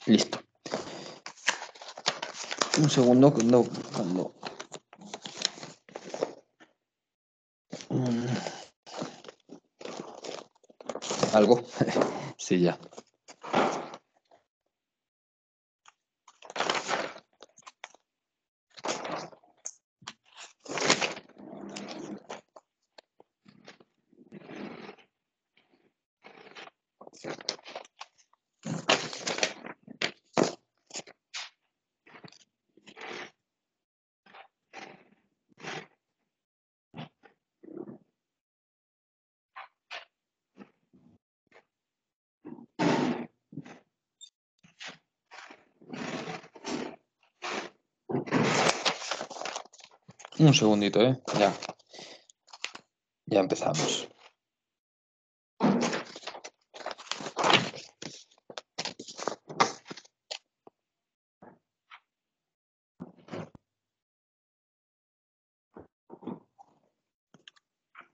Listo. Un segundo cuando algo. Sí, ya. Un segundito, Ya. Ya empezamos.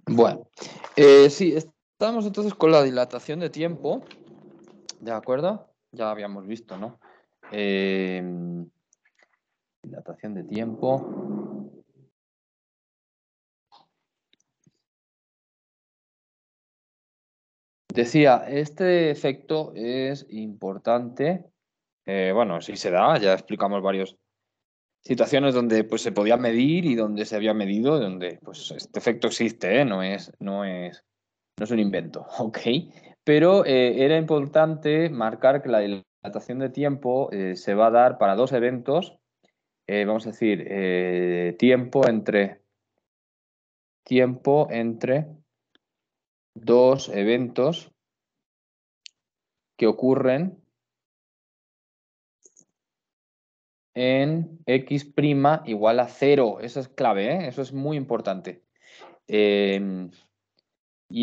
Bueno, sí, estamos entonces con la dilatación de tiempo, ¿de acuerdo? Ya habíamos visto, ¿no? Dilatación de tiempo. Decía, este efecto es importante. Bueno, sí se da, ya explicamos varias situaciones donde pues, se podía medir y donde se había medido, donde pues, este efecto existe, no es un invento, ¿ok? Pero era importante marcar que la dilatación de tiempo se va a dar para dos eventos, vamos a decir, tiempo entre dos eventos que ocurren en x' igual a 0. Eso es clave, ¿eh? Eso es muy importante. Y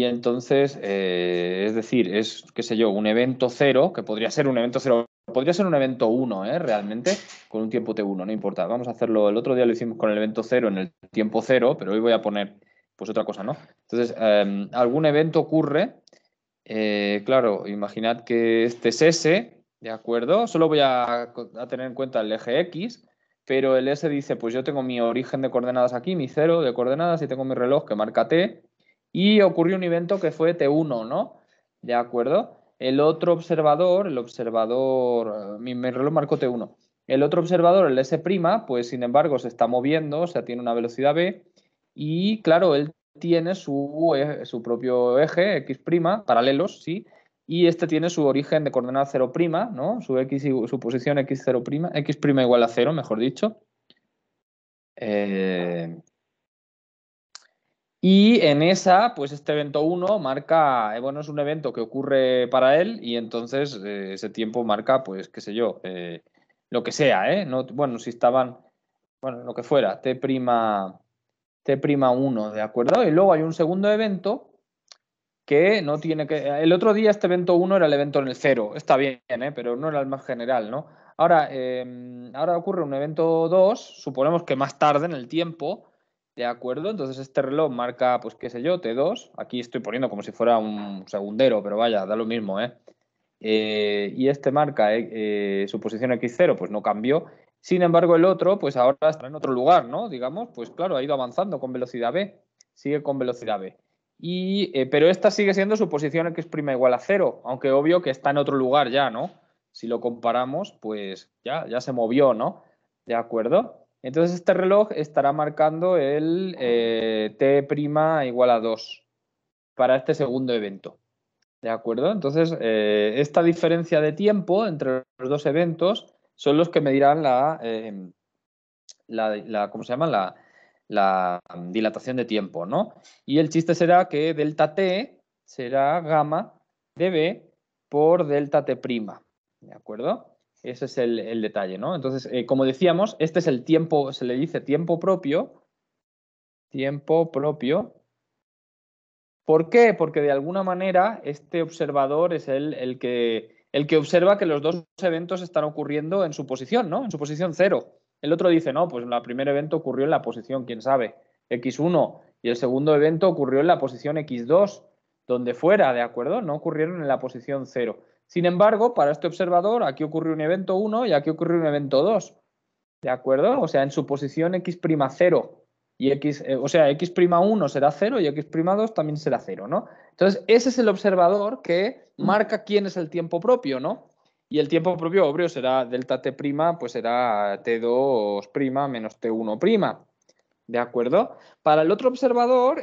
entonces, es decir, es, qué sé yo, un evento 0, que podría ser un evento 0, podría ser un evento 1, realmente, con un tiempo t1, no importa. Vamos a hacerlo, el otro día lo hicimos con el evento 0 en el tiempo 0, pero hoy voy a poner pues otra cosa, ¿no? Entonces, algún evento ocurre, claro, imaginad que este es S, ¿de acuerdo? Solo voy a tener en cuenta el eje X, pero el S dice, pues yo tengo mi origen de coordenadas aquí, mi 0 de coordenadas, y tengo mi reloj que marca T, y ocurrió un evento que fue T1, ¿no? ¿De acuerdo? El otro observador, mi reloj marcó T1. El otro observador, el S', pues sin embargo se está moviendo, o sea, tiene una velocidad V, y claro, él tiene su propio eje, X', paralelos, sí, y este tiene su origen de coordenada 0', ¿no? Su posición X0', X' igual a 0, mejor dicho. Y en esa, pues este evento 1 marca, bueno, es un evento que ocurre para él y entonces ese tiempo marca, pues, qué sé yo, lo que sea, ¿eh? No, bueno, si estaban, bueno, lo que fuera, T'1, ¿de acuerdo? Y luego hay un segundo evento que no tiene que... El otro día este evento 1 era el evento en el 0, está bien, pero no era el más general, ¿no? Ahora ocurre un evento 2, suponemos que más tarde en el tiempo, ¿de acuerdo? Entonces este reloj marca, pues qué sé yo, T2, aquí estoy poniendo como si fuera un segundero, pero vaya, da lo mismo, ¿eh? Y este marca su posición X0, pues no cambió. Sin embargo, el otro, pues ahora está en otro lugar, ¿no? Digamos, pues claro, ha ido avanzando con velocidad V, sigue con velocidad V. Pero esta sigue siendo su posición X' igual a 0, aunque obvio que está en otro lugar ya, ¿no? Si lo comparamos, pues ya se movió, ¿no? ¿De acuerdo? Entonces este reloj estará marcando el T' igual a 2 para este segundo evento. ¿De acuerdo? Entonces, esta diferencia de tiempo entre los dos eventos son los que medirán ¿cómo se llama? La dilatación de tiempo, ¿no? Y el chiste será que delta T será gamma de B por delta T', ¿de acuerdo? Ese es el detalle, ¿no? Entonces, como decíamos, este es el tiempo, se le dice tiempo propio. Tiempo propio. ¿Por qué? Porque de alguna manera este observador es el que observa que los dos eventos están ocurriendo en su posición, ¿no? En su posición 0. El otro dice, no, pues el primer evento ocurrió en la posición, quién sabe, X1, y el segundo evento ocurrió en la posición X2, donde fuera, ¿de acuerdo? No ocurrieron en la posición 0. Sin embargo, para este observador, aquí ocurrió un evento 1 y aquí ocurrió un evento 2. ¿De acuerdo? O sea, en su posición x'0 y o sea, x'1 será 0 y x'2 también será 0, ¿no? Entonces, ese es el observador que marca quién es el tiempo propio, ¿no? Y el tiempo propio, obvio, será delta t', pues será t2' menos t1'. ¿De acuerdo? Para el otro observador,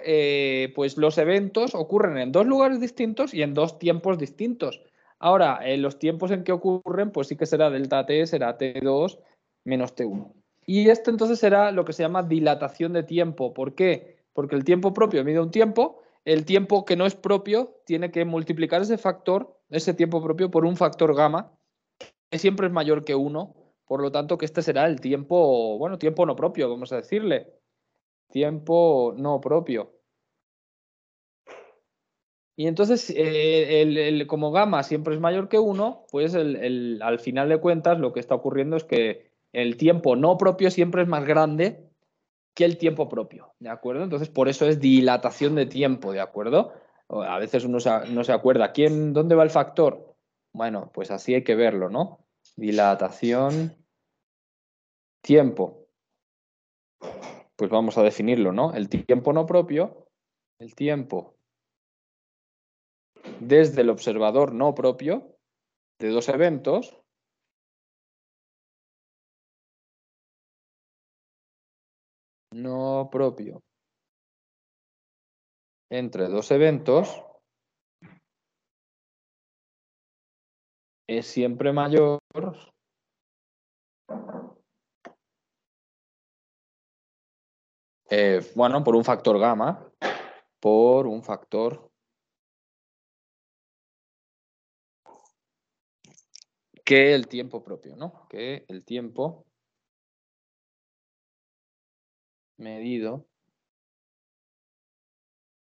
pues los eventos ocurren en dos lugares distintos y en dos tiempos distintos. Ahora, los tiempos en que ocurren, pues sí que será delta t, será t2 menos t1. Y esto entonces será lo que se llama dilatación de tiempo. ¿Por qué? Porque el tiempo propio mide un tiempo, el tiempo que no es propio tiene que multiplicar ese factor, ese tiempo propio, por un factor gamma, que siempre es mayor que 1. Por lo tanto, que este será el tiempo, bueno, tiempo no propio, vamos a decirle. Tiempo no propio. Y entonces, como gamma siempre es mayor que 1, pues al final de cuentas lo que está ocurriendo es que el tiempo no propio siempre es más grande que el tiempo propio, ¿de acuerdo? Entonces, por eso es dilatación de tiempo, ¿de acuerdo? A veces uno no se acuerda. ¿Dónde va el factor? Bueno, pues así hay que verlo, ¿no? Dilatación tiempo. Pues vamos a definirlo, ¿no? El tiempo no propio, el tiempo desde el observador no propio de dos eventos no propio entre dos eventos es siempre mayor bueno, por un factor gamma, por un factor que el tiempo propio, ¿no? Que el tiempo medido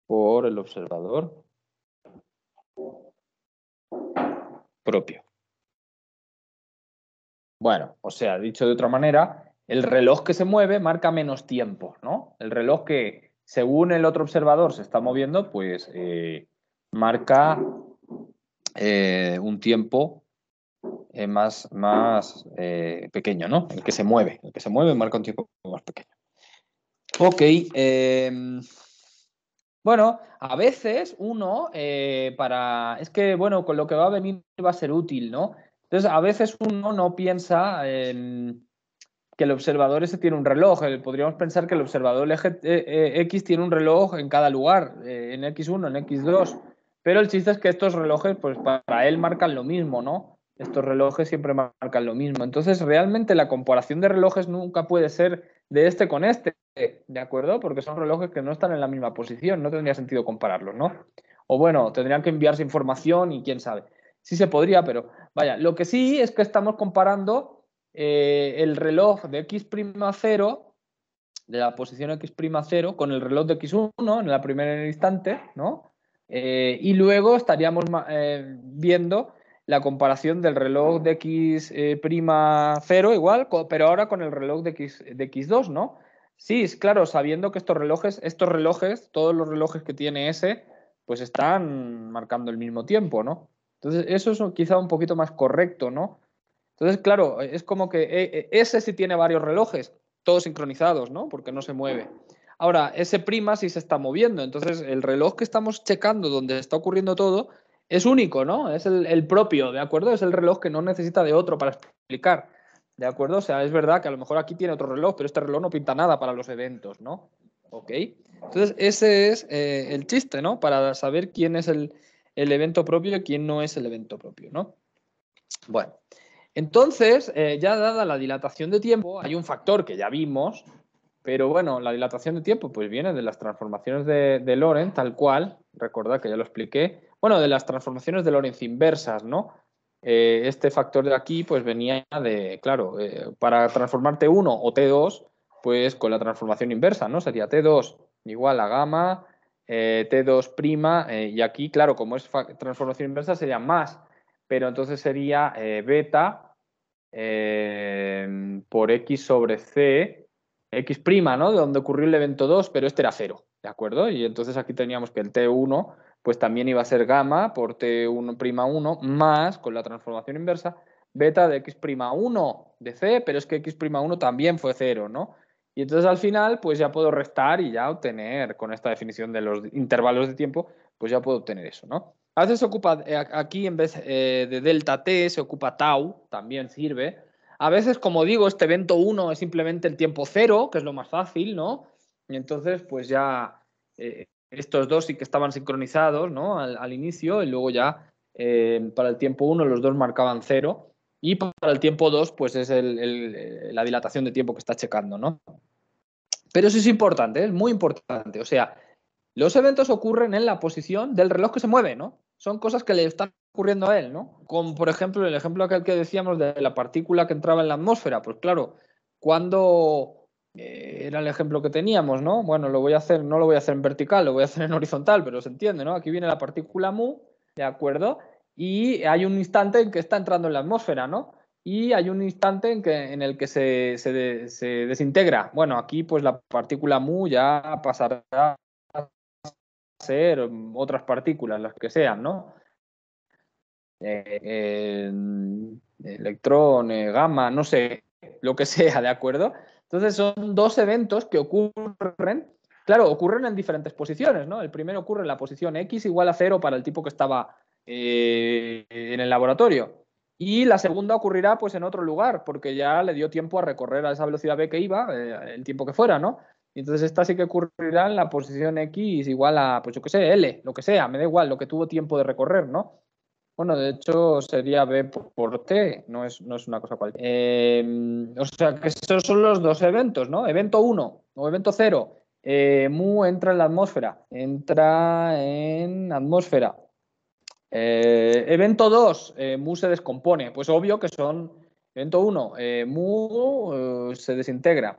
por el observador propio. Bueno, o sea, dicho de otra manera, el reloj que se mueve marca menos tiempo, ¿no? El reloj que, según el otro observador se está moviendo, pues marca un tiempo más pequeño, ¿no? El que se mueve marca un tiempo más pequeño. Ok, bueno, a veces uno es que, bueno, con lo que va a venir va a ser útil, ¿no? Entonces, a veces uno no piensa que el observador ese tiene un reloj. Podríamos pensar que el observador X tiene un reloj en cada lugar, en X1, en X2. Pero el chiste es que estos relojes, pues para él marcan lo mismo, ¿no? Estos relojes siempre marcan lo mismo. Entonces, realmente la comparación de relojes nunca puede ser de este con este, ¿de acuerdo? Porque son relojes que no están en la misma posición, no tendría sentido compararlos, ¿no? O bueno, tendrían que enviarse información y quién sabe. Sí se podría, pero vaya, lo que sí es que estamos comparando el reloj de x'0, de la posición x'0, con el reloj de x1 en el primer instante, ¿no? Y luego estaríamos viendo la comparación del reloj de x'0 igual, pero ahora con el reloj de x2, ¿no? Sí, es claro, sabiendo que estos relojes, todos los relojes que tiene ese, pues están marcando el mismo tiempo, ¿no? Entonces, eso es quizá un poquito más correcto, ¿no? Entonces, claro, es como que ese sí tiene varios relojes, todos sincronizados, ¿no? Porque no se mueve. Ahora, ese prima sí se está moviendo, entonces el reloj que estamos checando donde está ocurriendo todo es único, ¿no? Es el propio, ¿de acuerdo? Es el reloj que no necesita de otro para explicar, ¿de acuerdo? O sea, es verdad que a lo mejor aquí tiene otro reloj, pero este reloj no pinta nada para los eventos, ¿no? ¿Ok? Entonces, ese es el chiste, ¿no? Para saber quién es el evento propio y quién no es el evento propio, ¿no? Bueno. Entonces, ya dada la dilatación de tiempo, hay un factor que ya vimos, pero bueno, la dilatación de tiempo pues viene de las transformaciones de Lorentz, tal cual, recordad que ya lo expliqué, bueno, de las transformaciones de Lorentz inversas, ¿no? Este factor de aquí pues venía de, claro, para transformar T1 o T2, pues con la transformación inversa, ¿no? Sería T2 igual a gamma, T2', y aquí, claro, como es transformación inversa, sería más, pero entonces sería beta por X sobre C, X', ¿no? De donde ocurrió el evento 2, pero este era 0, ¿de acuerdo? Y entonces aquí teníamos que el T1 pues también iba a ser gamma por T1'1 más, con la transformación inversa, beta de X'1 de C, pero es que X'1 también fue 0, ¿no? Y entonces al final, pues ya puedo restar y ya obtener, con esta definición de los intervalos de tiempo, pues ya puedo obtener eso, ¿no? A veces se ocupa, aquí en vez de delta t, se ocupa tau, también sirve. A veces, como digo, este evento 1 es simplemente el tiempo 0, que es lo más fácil, ¿no? Y entonces, pues ya estos dos sí que estaban sincronizados, ¿no? Al inicio, y luego ya para el tiempo 1 los dos marcaban 0. Y para el tiempo 2, pues es la dilatación de tiempo que está checando, ¿no? Pero eso es importante, es muy importante. O sea, los eventos ocurren en la posición del reloj que se mueve, ¿no? Son cosas que le están ocurriendo a él, ¿no? Como por ejemplo el ejemplo aquel que decíamos de la partícula que entraba en la atmósfera. Pues claro, cuando era el ejemplo que teníamos, ¿no? Bueno, lo voy a hacer, no lo voy a hacer en vertical, lo voy a hacer en horizontal, pero se entiende, ¿no? Aquí viene la partícula mu, ¿de acuerdo? Y hay un instante en que está entrando en la atmósfera, ¿no? Y hay un instante en el que se desintegra. Bueno, aquí pues la partícula mu ya pasará a ser otras partículas, las que sean, ¿no? Electrón, gamma, no sé, lo que sea, ¿de acuerdo? Entonces son dos eventos que ocurren, claro, ocurren en diferentes posiciones, ¿no? El primero ocurre en la posición x igual a 0 para el tipo que estaba en el laboratorio. Y la segunda ocurrirá pues en otro lugar, porque ya le dio tiempo a recorrer a esa velocidad v que iba, el tiempo que fuera, ¿no? Y entonces esta sí que ocurrirá en la posición x igual a, pues yo qué sé, l, lo que sea, me da igual, lo que tuvo tiempo de recorrer, ¿no? Bueno, de hecho sería B por T, no es una cosa cualquiera. O sea que esos son los dos eventos, ¿no? Evento 1 o evento 0. Mu entra en la atmósfera. Entra en atmósfera. Evento 2, mu se descompone. Pues obvio que son. Evento 1, mu se desintegra.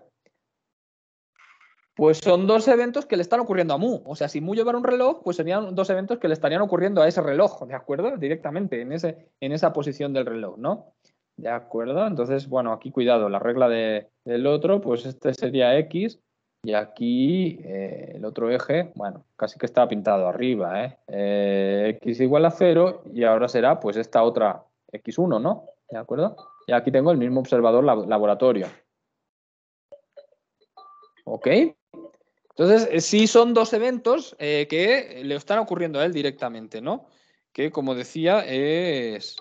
Pues son dos eventos que le están ocurriendo a Mu. O sea, si Mu llevara un reloj, pues serían dos eventos que le estarían ocurriendo a ese reloj, ¿de acuerdo? Directamente, en esa posición del reloj, ¿no? ¿De acuerdo? Entonces, bueno, aquí cuidado, la regla del otro, pues este sería X y aquí el otro eje, bueno, casi que está pintado arriba, ¿eh? X igual a 0 y ahora será pues esta otra X1, ¿no? ¿De acuerdo? Y aquí tengo el mismo observador laboratorio. ¿Ok? Entonces, sí son dos eventos que le están ocurriendo a él directamente, ¿no? Que, como decía, es,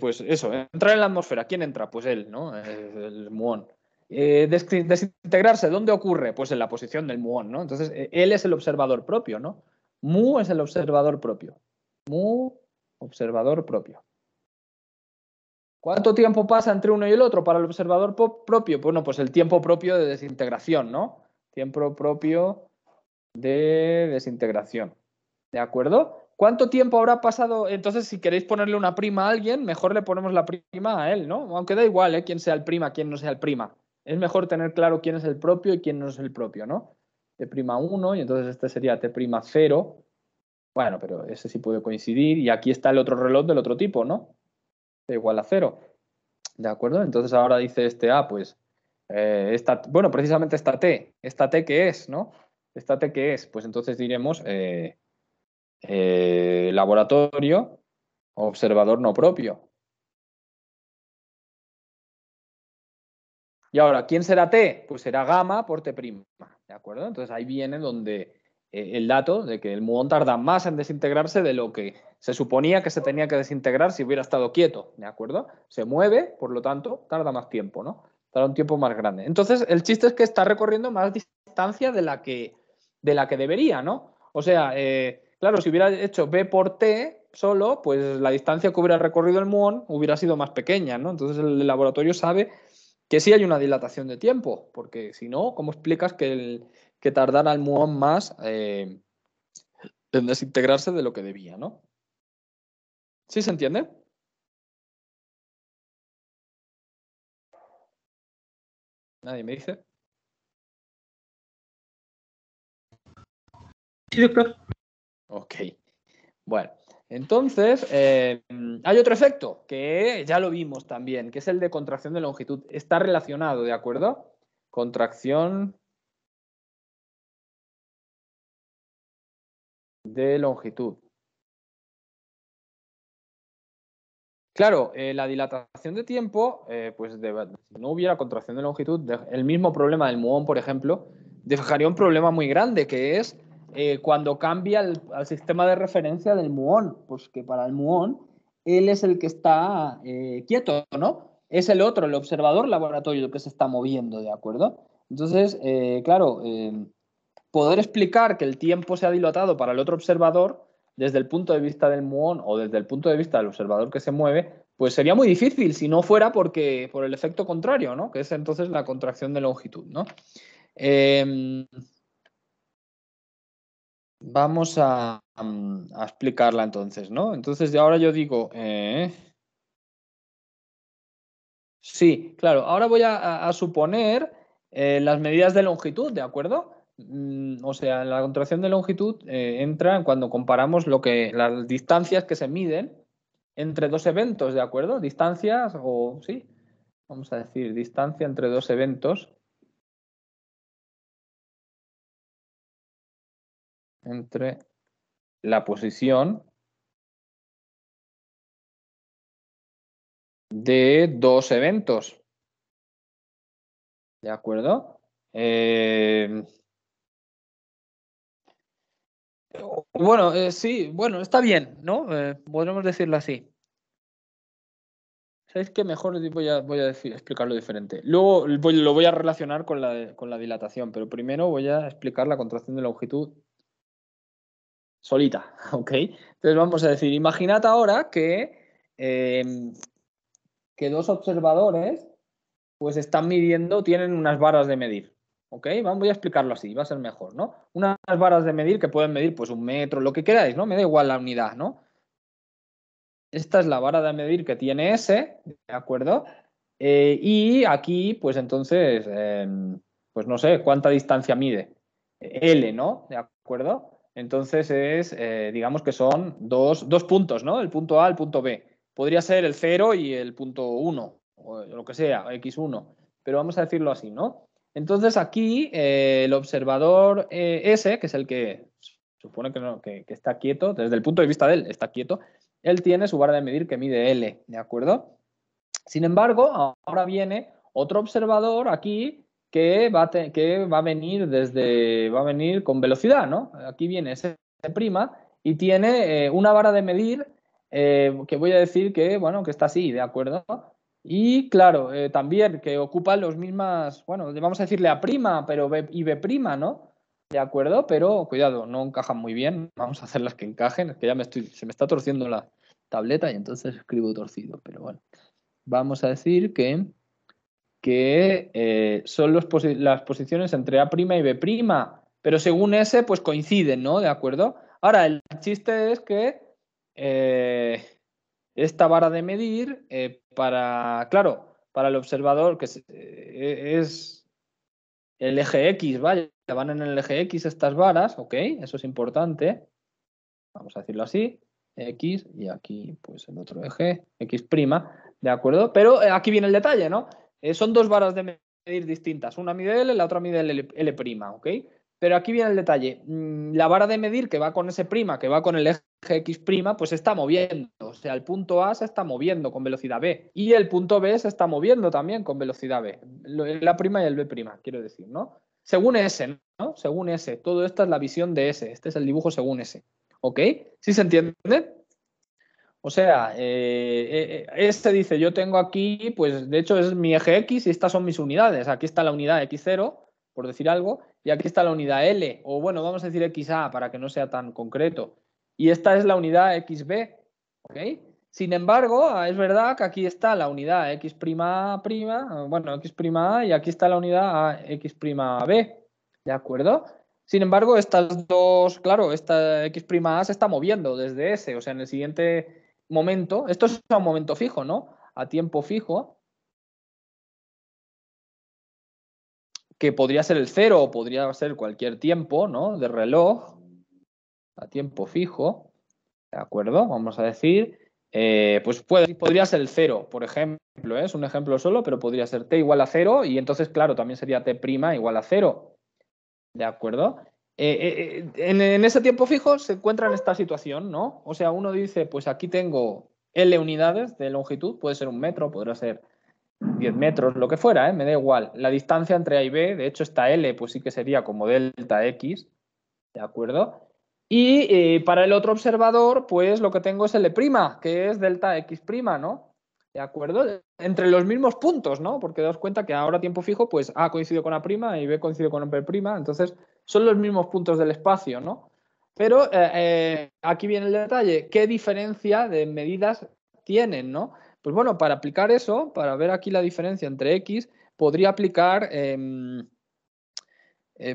pues eso, entrar en la atmósfera. ¿Quién entra? Pues él, ¿no? El muón. Desintegrarse, ¿dónde ocurre? Pues en la posición del muón, ¿no? Entonces, él es el observador propio, ¿no? Mu es el observador propio. Mu, observador propio. ¿Cuánto tiempo pasa entre uno y el otro para el observador propio? Bueno, pues el tiempo propio de desintegración, ¿no? Tiempo propio de desintegración. ¿De acuerdo? ¿Cuánto tiempo habrá pasado? Entonces, si queréis ponerle una prima a alguien, mejor le ponemos la prima a él, ¿no? Aunque da igual, ¿eh? Quién sea el prima, quién no sea el prima. Es mejor tener claro quién es el propio y quién no es el propio, ¿no? T'1 y entonces este sería T'0. Bueno, pero ese sí puede coincidir. Y aquí está el otro reloj del otro tipo, ¿no? T igual a 0. ¿De acuerdo? Entonces ahora dice este A, pues, bueno, precisamente esta T ¿qué es, no? Esta T ¿qué es? Pues entonces diremos laboratorio, observador no propio. Y ahora, ¿quién será T? Pues será gamma por T', ¿de acuerdo? Entonces ahí viene donde el dato de que el muón tarda más en desintegrarse de lo que se suponía que se tenía que desintegrar si hubiera estado quieto, ¿de acuerdo? Se mueve, por lo tanto, tarda más tiempo, ¿no? Tarda un tiempo más grande. Entonces, el chiste es que está recorriendo más distancia de la que debería, ¿no? O sea, claro, si hubiera hecho B por T solo, pues la distancia que hubiera recorrido el muón hubiera sido más pequeña, ¿no? Entonces el laboratorio sabe que sí hay una dilatación de tiempo, porque si no, ¿cómo explicas que tardara el muón más en desintegrarse de lo que debía, ¿no? ¿Sí se entiende? ¿Nadie me dice? Sí, doctor. Ok. Bueno, entonces hay otro efecto que ya lo vimos también, que es el de contracción de longitud. Está relacionado, ¿de acuerdo? Contracción de longitud. Claro, la dilatación de tiempo, pues si no hubiera contracción de longitud, el mismo problema del muón, por ejemplo, dejaría un problema muy grande, que es cuando cambia al sistema de referencia del muón, pues que para el muón, él es el que está quieto, ¿no? Es el otro, el observador laboratorio, el que se está moviendo, ¿de acuerdo? Entonces, claro, poder explicar que el tiempo se ha dilatado para el otro observador desde el punto de vista del muón o desde el punto de vista del observador que se mueve, pues sería muy difícil si no fuera por el efecto contrario, ¿no? Que es entonces la contracción de longitud, ¿no? Vamos a explicarla entonces, ¿no? Entonces ahora yo digo, sí, claro, ahora voy a suponer las medidas de longitud, ¿de acuerdo? O sea, la contracción de longitud entra cuando comparamos las distancias que se miden entre dos eventos, ¿de acuerdo? Distancias o, sí, vamos a decir, distancia entre dos eventos, entre la posición de dos eventos, ¿de acuerdo? Bueno, sí, bueno, está bien, ¿no? Podremos decirlo así. ¿Sabéis qué? Mejor voy a explicarlo diferente. Luego lo voy a relacionar con la dilatación, pero primero voy a explicar la contracción de longitud solita, ¿ok? Entonces vamos a decir, imaginad ahora que dos observadores pues están midiendo, tienen unas varas de medir, ¿ok? Voy a explicarlo así, va a ser mejor, ¿no? Unas varas de medir que pueden medir pues 1 metro, lo que queráis, ¿no? Me da igual la unidad, ¿no? Esta es la vara de medir que tiene S, ¿de acuerdo? Y aquí, pues entonces, pues no sé cuánta distancia mide. L, ¿no? ¿De acuerdo? Entonces digamos que son dos puntos, ¿no? El punto A, el punto B. Podría ser el 0 y el punto 1, o lo que sea, X1, pero vamos a decirlo así, ¿no? Entonces aquí el observador S, que es el que supone que, no, que está quieto, desde el punto de vista de él, está quieto, él tiene su vara de medir que mide L, ¿de acuerdo? Sin embargo, ahora viene otro observador aquí que va a venir con velocidad, ¿no? Aquí viene S' y tiene una vara de medir que voy a decir que, bueno, que está así, ¿de acuerdo? Y claro, también que ocupa los mismas, bueno, vamos a decirle A', pero B y B', ¿no? De acuerdo, pero cuidado, no encajan muy bien. Vamos a hacer las que encajen, es que se me está torciendo la tableta y entonces escribo torcido, pero bueno. Vamos a decir que son las posiciones entre A' y B', pero según S, pues coinciden, ¿no? ¿De acuerdo? Ahora, el chiste es que esta vara de medir, claro, para el observador, que es el eje X, vaya, van en el eje X estas varas, ¿ok? Eso es importante. Vamos a decirlo así. X y aquí pues el otro eje, X', ¿de acuerdo? Pero aquí viene el detalle, ¿no? Son dos varas de medir distintas. Una mide L, la otra mide L', ¿ok? Pero aquí viene el detalle. La vara de medir que va con ese prima, que va con el eje X', pues se está moviendo. O sea, el punto A se está moviendo con velocidad B. Y el punto B se está moviendo también con velocidad B. La prima y el B', quiero decir, ¿no? Según S, ¿no? Según S. Todo esto es la visión de S. Este es el dibujo según S. ¿Ok? ¿Sí se entiende? O sea, este dice, yo tengo aquí, pues de hecho es mi eje X y estas son mis unidades. Aquí está la unidad X0, por decir algo, y aquí está la unidad L, o bueno, vamos a decir XA para que no sea tan concreto. Y esta es la unidad XB, ¿ok? Sin embargo, es verdad que aquí está la unidad X', bueno, X' y aquí está la unidad X', ¿de acuerdo? Sin embargo, estas dos, claro, esta X' se está moviendo desde S, o sea, en el siguiente momento, esto es a un momento fijo, ¿no? A tiempo fijo, que podría ser el 0 o podría ser cualquier tiempo, ¿no? De reloj, a tiempo fijo, ¿de acuerdo? Vamos a decir, pues podría ser el 0, por ejemplo, es un ejemplo solo, pero podría ser t igual a 0 y entonces, claro, también sería t' igual a 0, ¿de acuerdo? En ese tiempo fijo se encuentra en esta situación, ¿no? O sea, uno dice, pues aquí tengo L unidades de longitud, puede ser 1 metro, podrá ser 10 metros, lo que fuera, me da igual. La distancia entre A y B, de hecho esta L, pues sí que sería como delta X, ¿de acuerdo? Y para el otro observador, pues lo que tengo es L', que es delta X', ¿no? ¿De acuerdo? Entre los mismos puntos, ¿no? Porque daos cuenta que ahora a tiempo fijo, pues A coincide con A' y B coincide con B', entonces son los mismos puntos del espacio, ¿no? Pero aquí viene el detalle, ¿qué diferencia de medidas tienen, ¿no? Pues bueno, para aplicar eso, para ver aquí la diferencia entre X, podría aplicar...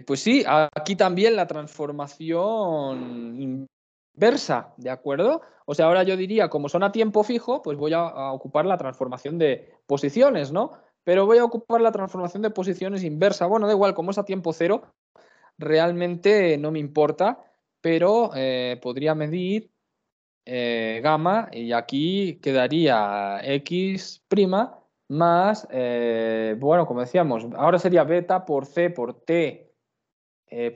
pues sí, aquí también la transformación inversa, ¿de acuerdo? O sea, ahora yo diría, como son a tiempo fijo, pues voy a ocupar la transformación de posiciones, ¿no? Pero voy a ocupar la transformación de posiciones inversa. Bueno, da igual, como es a tiempo cero, realmente no me importa, pero podría medir gamma y aquí quedaría X' más, bueno, como decíamos, ahora sería beta por C por T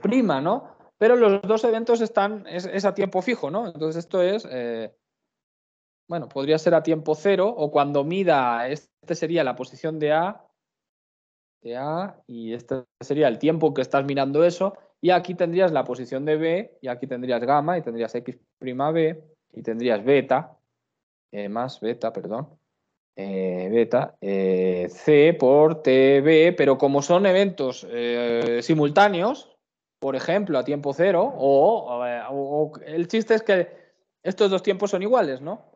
prima, ¿no? Pero los dos eventos es a tiempo fijo, ¿no? Entonces esto es, bueno, podría ser a tiempo cero o cuando mida, este sería la posición de A, y este sería el tiempo que estás mirando eso, y aquí tendrías la posición de B, y aquí tendrías gamma, y tendrías X' B, y tendrías beta, más beta, perdón, beta, C por TB, pero como son eventos simultáneos, por ejemplo, a tiempo cero, o el chiste es que estos dos tiempos son iguales, ¿no?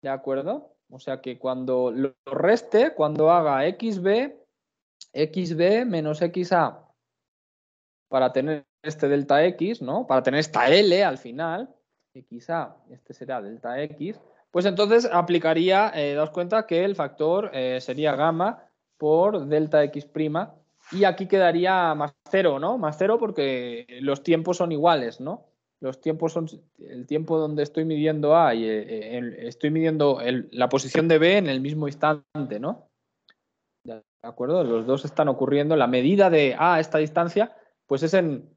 ¿De acuerdo? O sea que cuando lo reste, cuando haga XB menos XA para tener este delta X, ¿no? Para tener esta L al final, XA, este será delta X, pues entonces aplicaría, daos cuenta que el factor sería gamma por delta X', y aquí quedaría más cero, ¿no? Más cero porque los tiempos son iguales, ¿no? Los tiempos son el tiempo donde estoy midiendo A y estoy midiendo la posición de B en el mismo instante, ¿no? ¿De acuerdo? Los dos están ocurriendo. La medida de A a esta distancia, pues es en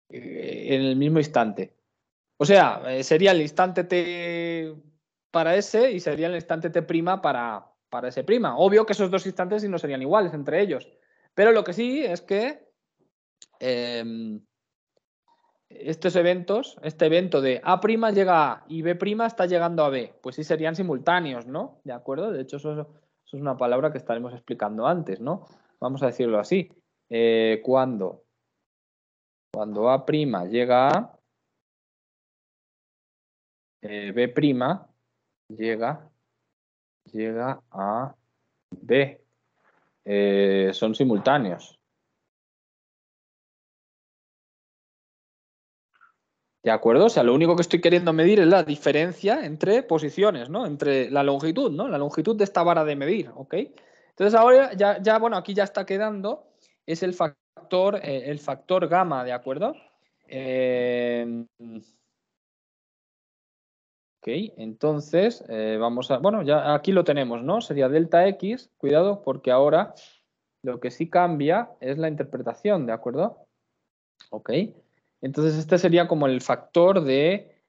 el mismo instante. O sea, sería el instante T para S y sería el instante T' para S'. Obvio que esos dos instantes sí no serían iguales entre ellos. Pero lo que sí es que estos eventos, este evento de A' llega a A y B' está llegando a B, pues sí serían simultáneos, ¿no? ¿De acuerdo? De hecho, eso es una palabra que estaremos explicando antes, ¿no? Vamos a decirlo así. Cuando A' llega a B' llega a B. Son simultáneos. ¿De acuerdo? O sea, lo único que estoy queriendo medir es la diferencia entre posiciones, ¿no? Entre la longitud, ¿no? La longitud de esta vara de medir, ¿ok? Entonces ahora ya bueno, aquí ya está quedando, es el factor gamma, ¿de acuerdo? Ok, entonces vamos a, bueno, ya aquí lo tenemos, ¿no? Sería delta X, cuidado, porque ahora lo que sí cambia es la interpretación, ¿de acuerdo? Ok. Entonces este sería como el factor de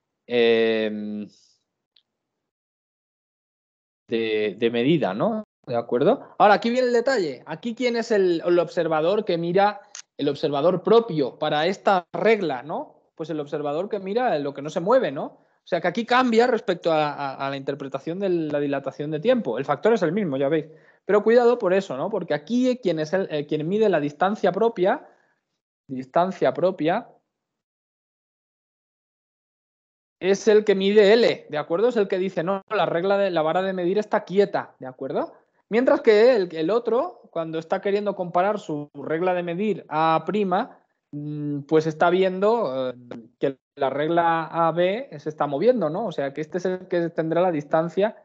medida, ¿no? ¿De acuerdo? Ahora, aquí viene el detalle. Aquí, ¿quién es el observador que mira, el observador propio para esta regla, ¿no? Pues el observador que mira lo que no se mueve, ¿no? O sea que aquí cambia respecto a la interpretación de la dilatación de tiempo. El factor es el mismo, ya veis. Pero cuidado por eso, ¿no? Porque aquí quien mide la distancia propia, es el que mide L, ¿de acuerdo? Es el que dice, no, la regla de la vara de medir está quieta, ¿de acuerdo? Mientras que el otro, cuando está queriendo comparar su regla de medir A', pues está viendo que la regla AB se está moviendo, ¿no? O sea, que este es el que tendrá la distancia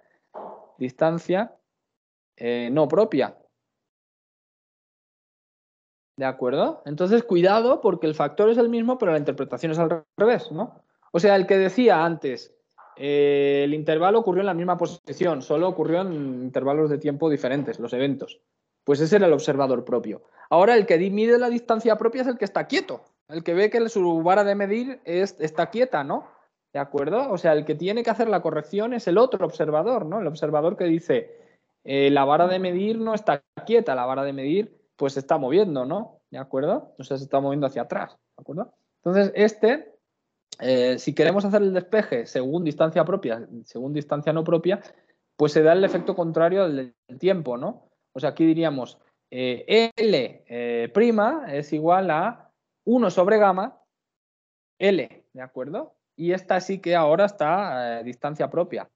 no propia. ¿De acuerdo? Entonces, cuidado, porque el factor es el mismo, pero la interpretación es al revés, ¿no? O sea, el que decía antes, el intervalo ocurrió en la misma posición, solo ocurrió en intervalos de tiempo diferentes, los eventos. Pues ese era el observador propio. Ahora, el que mide la distancia propia es el que está quieto, El que ve que su vara de medir está quieta, ¿no? ¿De acuerdo? O sea, el que tiene que hacer la corrección es el otro observador, ¿no? El observador que dice, la vara de medir no está quieta, la vara de medir pues se está moviendo, ¿no? ¿De acuerdo? O sea, se está moviendo hacia atrás, ¿de acuerdo? Entonces, si queremos hacer el despeje según distancia propia, según distancia no propia, pues se da el efecto contrario al del tiempo, ¿no? O sea, aquí diríamos L prima es igual a 1 sobre gamma L, ¿de acuerdo? Y esta sí que ahora está distancia propia.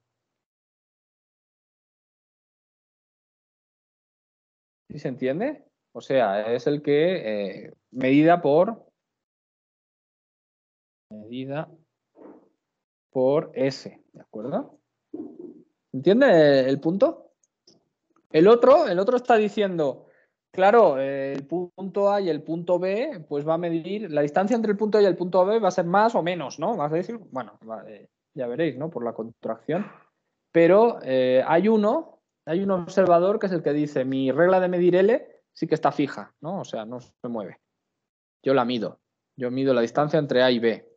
¿Sí se entiende? O sea, es el que medida por S, ¿de acuerdo? ¿Entiende el punto? El otro está diciendo, claro, el punto A y el punto B, pues va a medir, la distancia entre el punto A y el punto B va a ser más o menos, ¿no? Vas a decir, bueno, ya veréis, ¿no? Por la contracción. Pero hay un observador que es el que dice, mi regla de medir L sí que está fija, ¿no? O sea, no se mueve. Yo la mido. Yo mido la distancia entre A y B,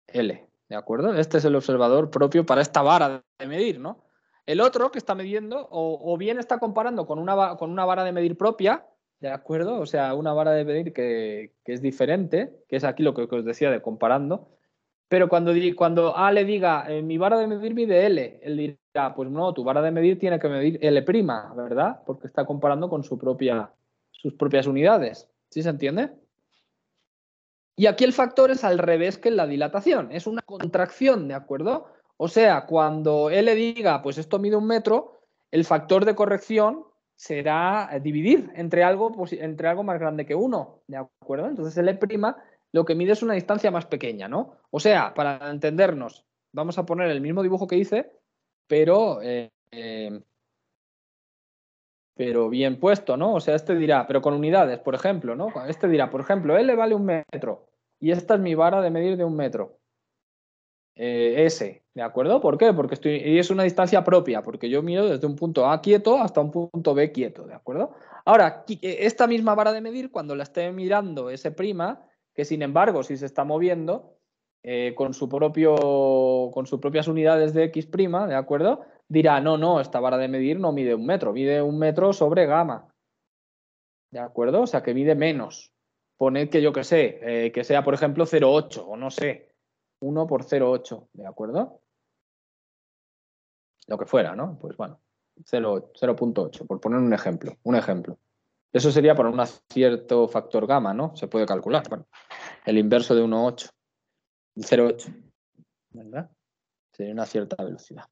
L, ¿de acuerdo? Este es el observador propio para esta vara de medir, ¿no? El otro que está midiendo, o bien está comparando con una vara de medir propia, ¿de acuerdo? O sea, una vara de medir que es diferente, que es aquí lo que os decía de comparando. Pero cuando A le diga, mi vara de medir mide L, él dirá, pues no, tu vara de medir tiene que medir L', ¿verdad? Porque está comparando con sus propias unidades. ¿Sí se entiende? Y aquí el factor es al revés que en la dilatación, es una contracción, ¿de acuerdo? O sea, cuando él le diga, pues esto mide 1 metro, el factor de corrección será dividir entre algo más grande que 1, ¿de acuerdo? Entonces L' lo que mide es una distancia más pequeña, ¿no? O sea, para entendernos, vamos a poner el mismo dibujo que hice, pero, pero bien puesto, ¿no? O sea, este dirá, pero con unidades, por ejemplo, ¿no? Este dirá, por ejemplo, L vale 1 metro y esta es mi vara de medir de 1 metro. S, ¿de acuerdo? ¿Por qué? Porque y es una distancia propia, porque yo miro desde un punto A quieto hasta un punto B quieto, ¿de acuerdo? Ahora, esta misma vara de medir, cuando la esté mirando S', que sin embargo, si se está moviendo con sus propias unidades de X', ¿de acuerdo? Dirá, no, esta vara de medir no mide 1 metro, mide 1 metro sobre gamma, ¿de acuerdo? O sea, que mide menos. Poned que yo que sé, que sea, por ejemplo, 0,8 o no sé, 1 por 0,8, ¿de acuerdo? Lo que fuera, ¿no? Pues bueno, 0,8, por poner un ejemplo. Un ejemplo. Eso sería por un cierto factor gamma, ¿no? Se puede calcular. Bueno, el inverso de 1,8, 0,8, ¿verdad? Sería una cierta velocidad.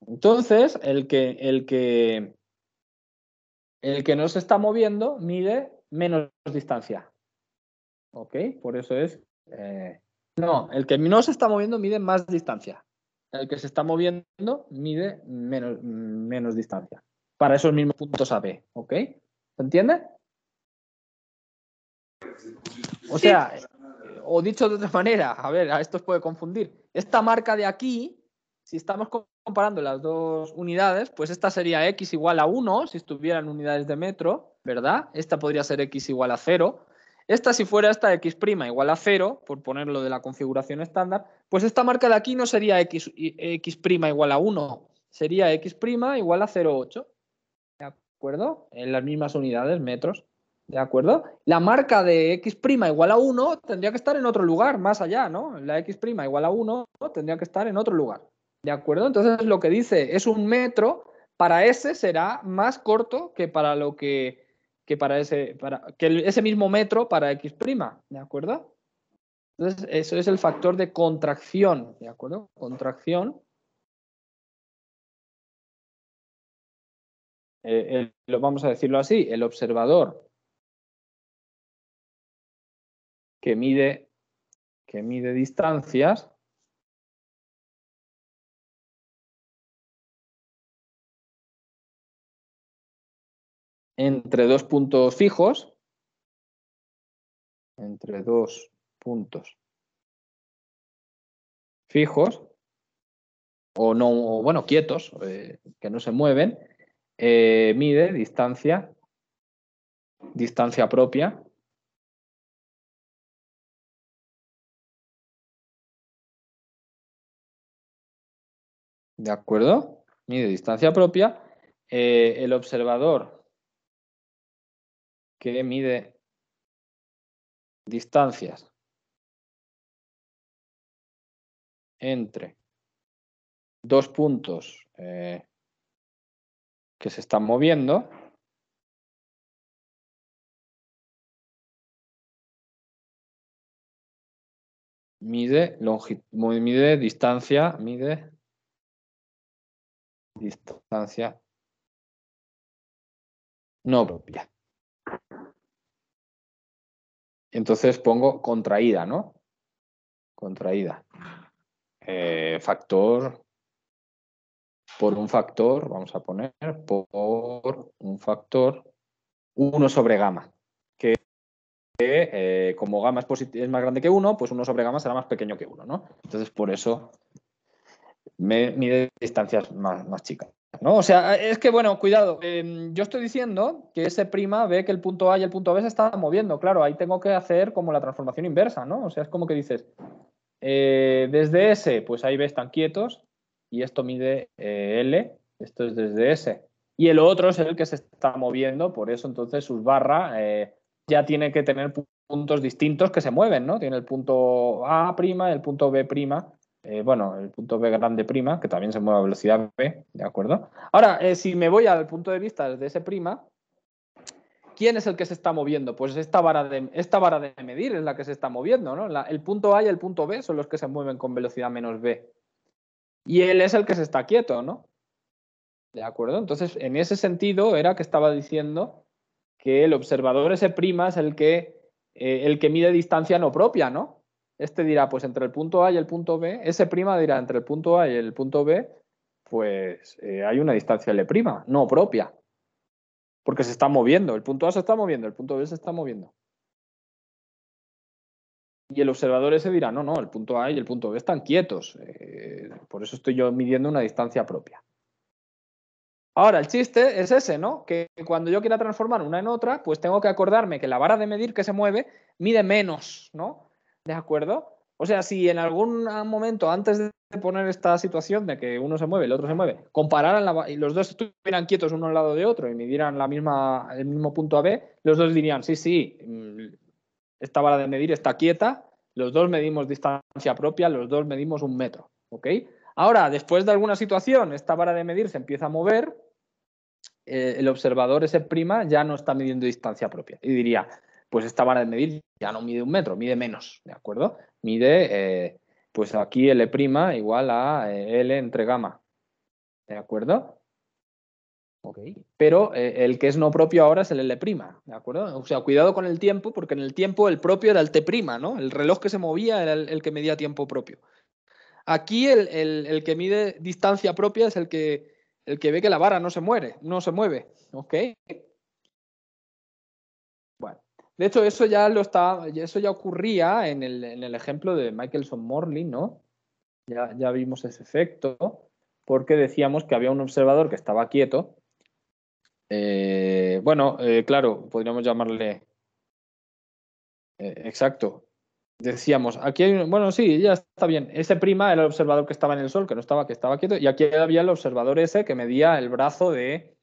Entonces, el que no se está moviendo mide menos distancia. ¿Ok? Por eso es... no, el que no se está moviendo mide más distancia. El que se está moviendo mide menos distancia. Para esos mismos puntos AB. ¿Ok? ¿Se entiende? O sea, o dicho de otra manera, a ver, a esto os puede confundir. Esta marca de aquí, si estamos comparando las dos unidades, pues esta sería X igual a 1, si estuvieran unidades de metro, ¿verdad? Esta podría ser X igual a 0. Esta, si fuera esta X' igual a 0, por ponerlo de la configuración estándar, pues esta marca de aquí no sería X' igual a 1, sería X' igual a 0,8. ¿De acuerdo? En las mismas unidades, metros. ¿De acuerdo? La marca de X' igual a 1 tendría que estar en otro lugar, más allá, ¿no? La X' igual a 1 tendría que estar en otro lugar. ¿De acuerdo? Entonces lo que dice es 1 metro, para ese será más corto que para lo que para ese mismo metro para X'. ¿De acuerdo? Entonces, eso es el factor de contracción. ¿De acuerdo? Contracción. Vamos a decirlo así, el observador que mide distancias entre dos puntos fijos, o no, bueno, quietos, que no se mueven, mide distancia propia ¿De acuerdo? Mide distancia propia. El observador que mide distancias entre dos puntos que se están moviendo, mide distancia no propia. Entonces pongo contraída, ¿no? Contraída. Factor por un factor, vamos a poner, por un factor 1 sobre gamma. Que como gamma es más grande que 1, pues 1 sobre gamma será más pequeño que 1, ¿no? Entonces por eso me mide distancias más chicas, ¿no? O sea, es que, bueno, cuidado, yo estoy diciendo que S' ve que el punto A y el punto B se están moviendo. Claro, ahí tengo que hacer como la transformación inversa, ¿no? O sea, es como que dices, desde S, pues ahí B están quietos y esto mide L, esto es desde S. Y el otro es el que se está moviendo, por eso entonces sus barras ya tiene que tener puntos distintos que se mueven, ¿no? Tiene el punto A', el punto B', bueno, el punto B grande prima, que también se mueve a velocidad B, ¿de acuerdo? Ahora, si me voy al punto de vista desde S', ¿quién es el que se está moviendo? Pues esta vara de medir es la que se está moviendo, ¿no? El punto A y el punto B son los que se mueven con velocidad menos B. Y él es el que se está quieto, ¿no? ¿De acuerdo? Entonces, en ese sentido, era que estaba diciendo que el observador S' es el que mide distancia no propia, ¿no? Este dirá, pues entre el punto A y el punto B, S' dirá entre el punto A y el punto B, pues hay una distancia L', no propia. Porque se está moviendo, el punto A se está moviendo, el punto B se está moviendo. Y el observador ese dirá, no, el punto A y el punto B están quietos. Por eso estoy yo midiendo una distancia propia. Ahora, el chiste es ese, ¿no? Que cuando yo quiera transformar una en otra, pues tengo que acordarme que la vara de medir que se mueve mide menos, ¿no? ¿De acuerdo? O sea, si en algún momento, antes de poner esta situación de que uno se mueve y el otro se mueve, compararan y los dos estuvieran quietos uno al lado de otro y midieran el mismo punto A B, los dos dirían, sí, esta vara de medir está quieta, los dos medimos distancia propia, los dos medimos 1 metro, ¿ok? Ahora, después de alguna situación, esta vara de medir se empieza a mover, el observador S' ya no está midiendo distancia propia y diría, pues esta vara de medir ya no mide 1 metro, mide menos, ¿de acuerdo? Mide, pues aquí L' igual a L entre gamma, ¿de acuerdo? Okay. Pero el que es no propio ahora es el L', ¿de acuerdo? O sea, cuidado con el tiempo, porque en el tiempo el propio era el T', ¿no? El reloj que se movía era el que medía tiempo propio. Aquí el que mide distancia propia es el que ve que la vara no se mueve, ¿ok? Bueno, de hecho eso ya ocurría en el ejemplo de Michelson-Morley, ¿no? Ya vimos ese efecto, porque decíamos que había un observador que estaba quieto. Bueno, claro, podríamos llamarle exacto. Decíamos, aquí hay bueno, sí, ya está bien. Ese' era el observador que estaba en el Sol, que estaba quieto, y aquí había el observador ese que medía el brazo del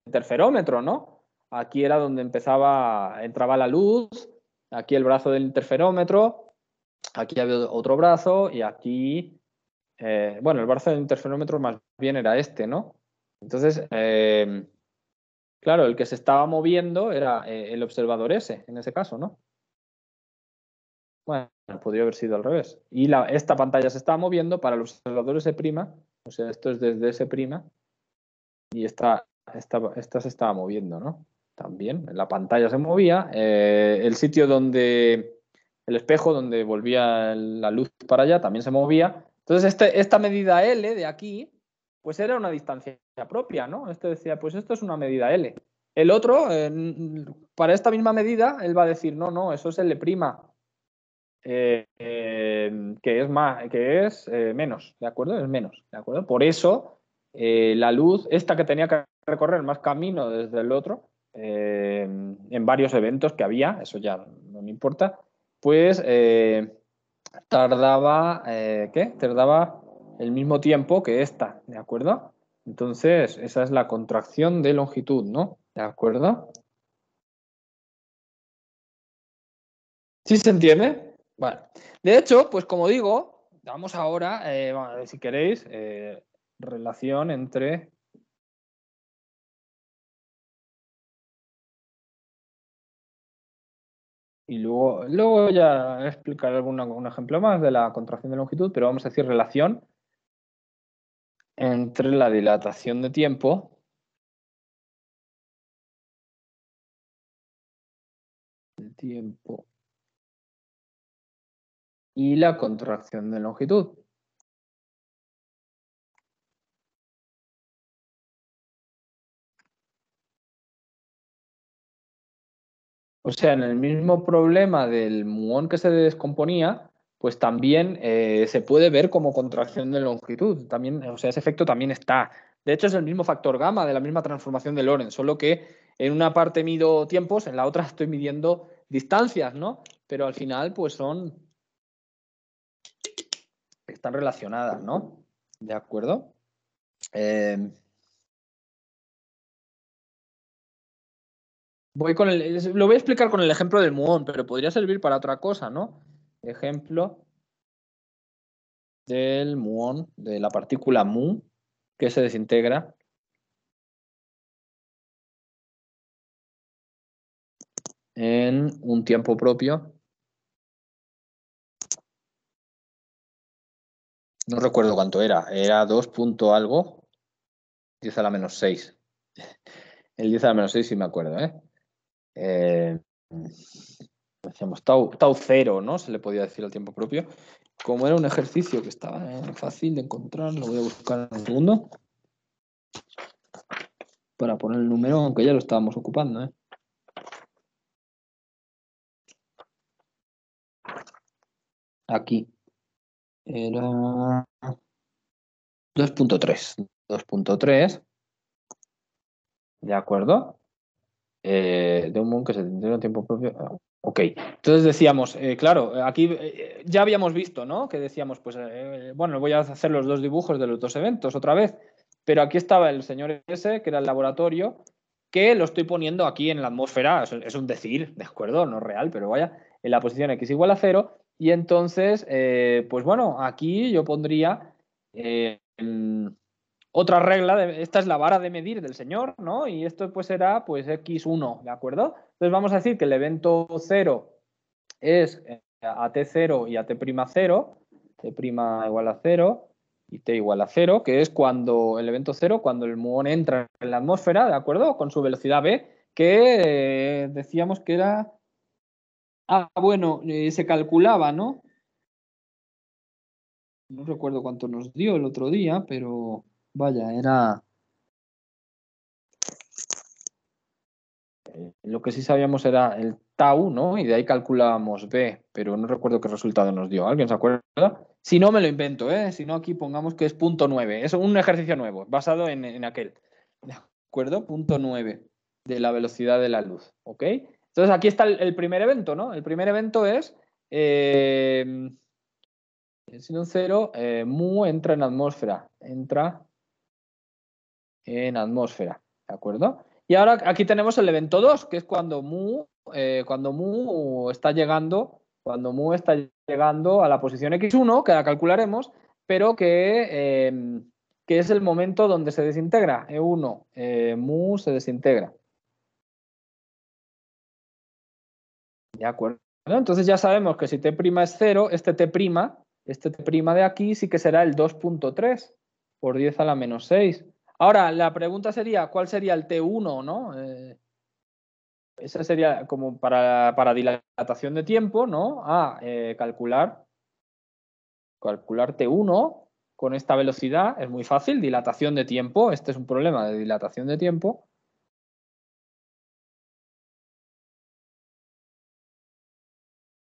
interferómetro, ¿no? Aquí era donde entraba la luz, aquí el brazo del interferómetro, aquí había otro brazo, y aquí, bueno, el brazo del interferómetro más bien era este, ¿no? Entonces, claro, el que se estaba moviendo era el observador ese, en ese caso, ¿no? Bueno, podría haber sido al revés. Y esta pantalla se estaba moviendo para el observador S', o sea, esto es desde S', y esta se estaba moviendo, ¿no? También, la pantalla se movía, el sitio el espejo donde volvía la luz para allá también se movía. Entonces, esta medida L de aquí, pues era una distancia propia, ¿no? Este decía, pues esto es una medida L. El otro, para esta misma medida, él va a decir, no, eso es L', que es menos, ¿de acuerdo? Es menos, ¿de acuerdo? Por eso, la luz, esta que tenía que recorrer más camino desde el otro, en varios eventos que había, eso ya no me importa, pues tardaba, ¿qué? Tardaba el mismo tiempo que esta, ¿de acuerdo? Entonces, esa es la contracción de longitud, ¿no? ¿De acuerdo? ¿Sí se entiende? Vale. De hecho, pues como digo, vamos ahora, si queréis, relación entre... Y luego ya explicaré algún ejemplo más de la contracción de longitud, pero vamos a decir relación entre la dilatación de tiempo y la contracción de longitud. O sea, en el mismo problema del muón que se descomponía, pues también se puede ver como contracción de longitud. También, o sea, ese efecto también está. De hecho, es el mismo factor gamma de la misma transformación de Lorentz, solo que en una parte mido tiempos, en la otra estoy midiendo distancias, ¿no? Pero al final, pues están relacionadas, ¿no? ¿De acuerdo? Lo voy a explicar con el ejemplo del muón, pero podría servir para otra cosa, ¿no? Ejemplo del muón, de la partícula mu, que se desintegra en un tiempo propio. No recuerdo cuánto era 2 punto algo, 10 a la menos 6. El 10 a la menos 6 sí me acuerdo, ¿eh? Decíamos tau 0, ¿no? Se le podía decir al tiempo propio. Como era un ejercicio que estaba fácil de encontrar, lo voy a buscar en un segundo para poner el número, aunque ya lo estábamos ocupando, ¿eh? Aquí. Era 2.3. 2.3, ¿de acuerdo? De un mundo que se tiene un tiempo propio. Ok, entonces decíamos, claro, aquí ya habíamos visto, ¿no? Que decíamos, pues, bueno, voy a hacer los dos dibujos de los dos eventos otra vez, pero aquí estaba el señor ese, que era el laboratorio, que lo estoy poniendo aquí en la atmósfera, es un decir, ¿de acuerdo? No es real, pero vaya, en la posición x igual a 0, y entonces, pues bueno, aquí yo pondría otra regla, esta es la vara de medir del señor, ¿no? Y esto pues será pues x1, ¿de acuerdo? Entonces vamos a decir que el evento 0 es a t0 y a t'0, t' igual a 0 y t igual a 0, que es cuando el evento 0, cuando el muón entra en la atmósfera, ¿de acuerdo? Con su velocidad v, que decíamos que era... Ah, bueno, se calculaba, ¿no? No recuerdo cuánto nos dio el otro día, pero vaya, era... Lo que sí sabíamos era el tau, ¿no? Y de ahí calculábamos b, pero no recuerdo qué resultado nos dio. ¿Alguien se acuerda? Si no, me lo invento, ¿eh? Si no, aquí pongamos que es punto 9. Es un ejercicio nuevo, basado en aquel. ¿De acuerdo? Punto 9 de la velocidad de la luz, ¿ok? Entonces aquí está el primer evento, ¿no? El primer evento es, sin un cero, mu entra en atmósfera. Entra en atmósfera, ¿de acuerdo? Y ahora aquí tenemos el evento 2, que es cuando mu está llegando, a la posición x1, que la calcularemos, pero que es el momento donde se desintegra. E1, mu se desintegra. ¿De acuerdo? Entonces ya sabemos que si t' es 0, este t' de aquí sí que será el 2.3 por 10 a la menos 6. Ahora, la pregunta sería, ¿cuál sería el T1, ¿no? Esa sería como para dilatación de tiempo, ¿no? Calcular T1 con esta velocidad, es muy fácil, dilatación de tiempo, este es un problema de dilatación de tiempo.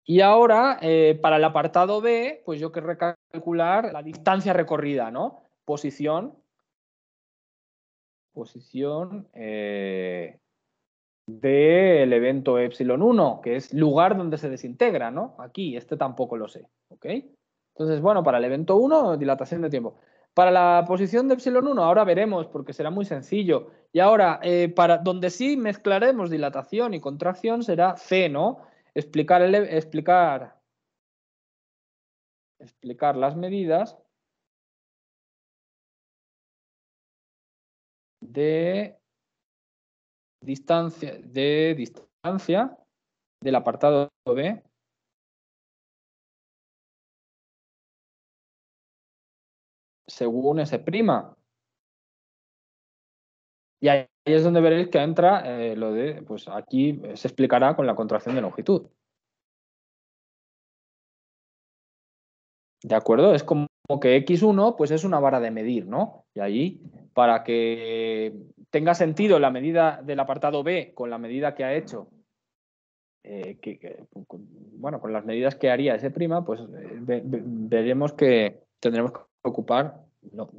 Y ahora, para el apartado B, pues yo querré calcular la distancia recorrida, ¿no? Posición del evento epsilon 1, que es lugar donde se desintegra, ¿no? Aquí, este tampoco lo sé, ¿ok? Entonces, bueno, para el evento 1, dilatación de tiempo. Para la posición de epsilon 1, ahora veremos, porque será muy sencillo. Y ahora, para donde sí mezclaremos dilatación y contracción será C, ¿no? Explicar las medidas de distancia del apartado B según S'. Y ahí es donde veréis que entra lo de, pues aquí se explicará con la contracción de longitud. ¿De acuerdo? Es como que X1 pues es una vara de medir, ¿no? Y ahí, para que tenga sentido la medida del apartado B con la medida que ha hecho, bueno, con las medidas que haría S', pues veremos que tendremos que ocupar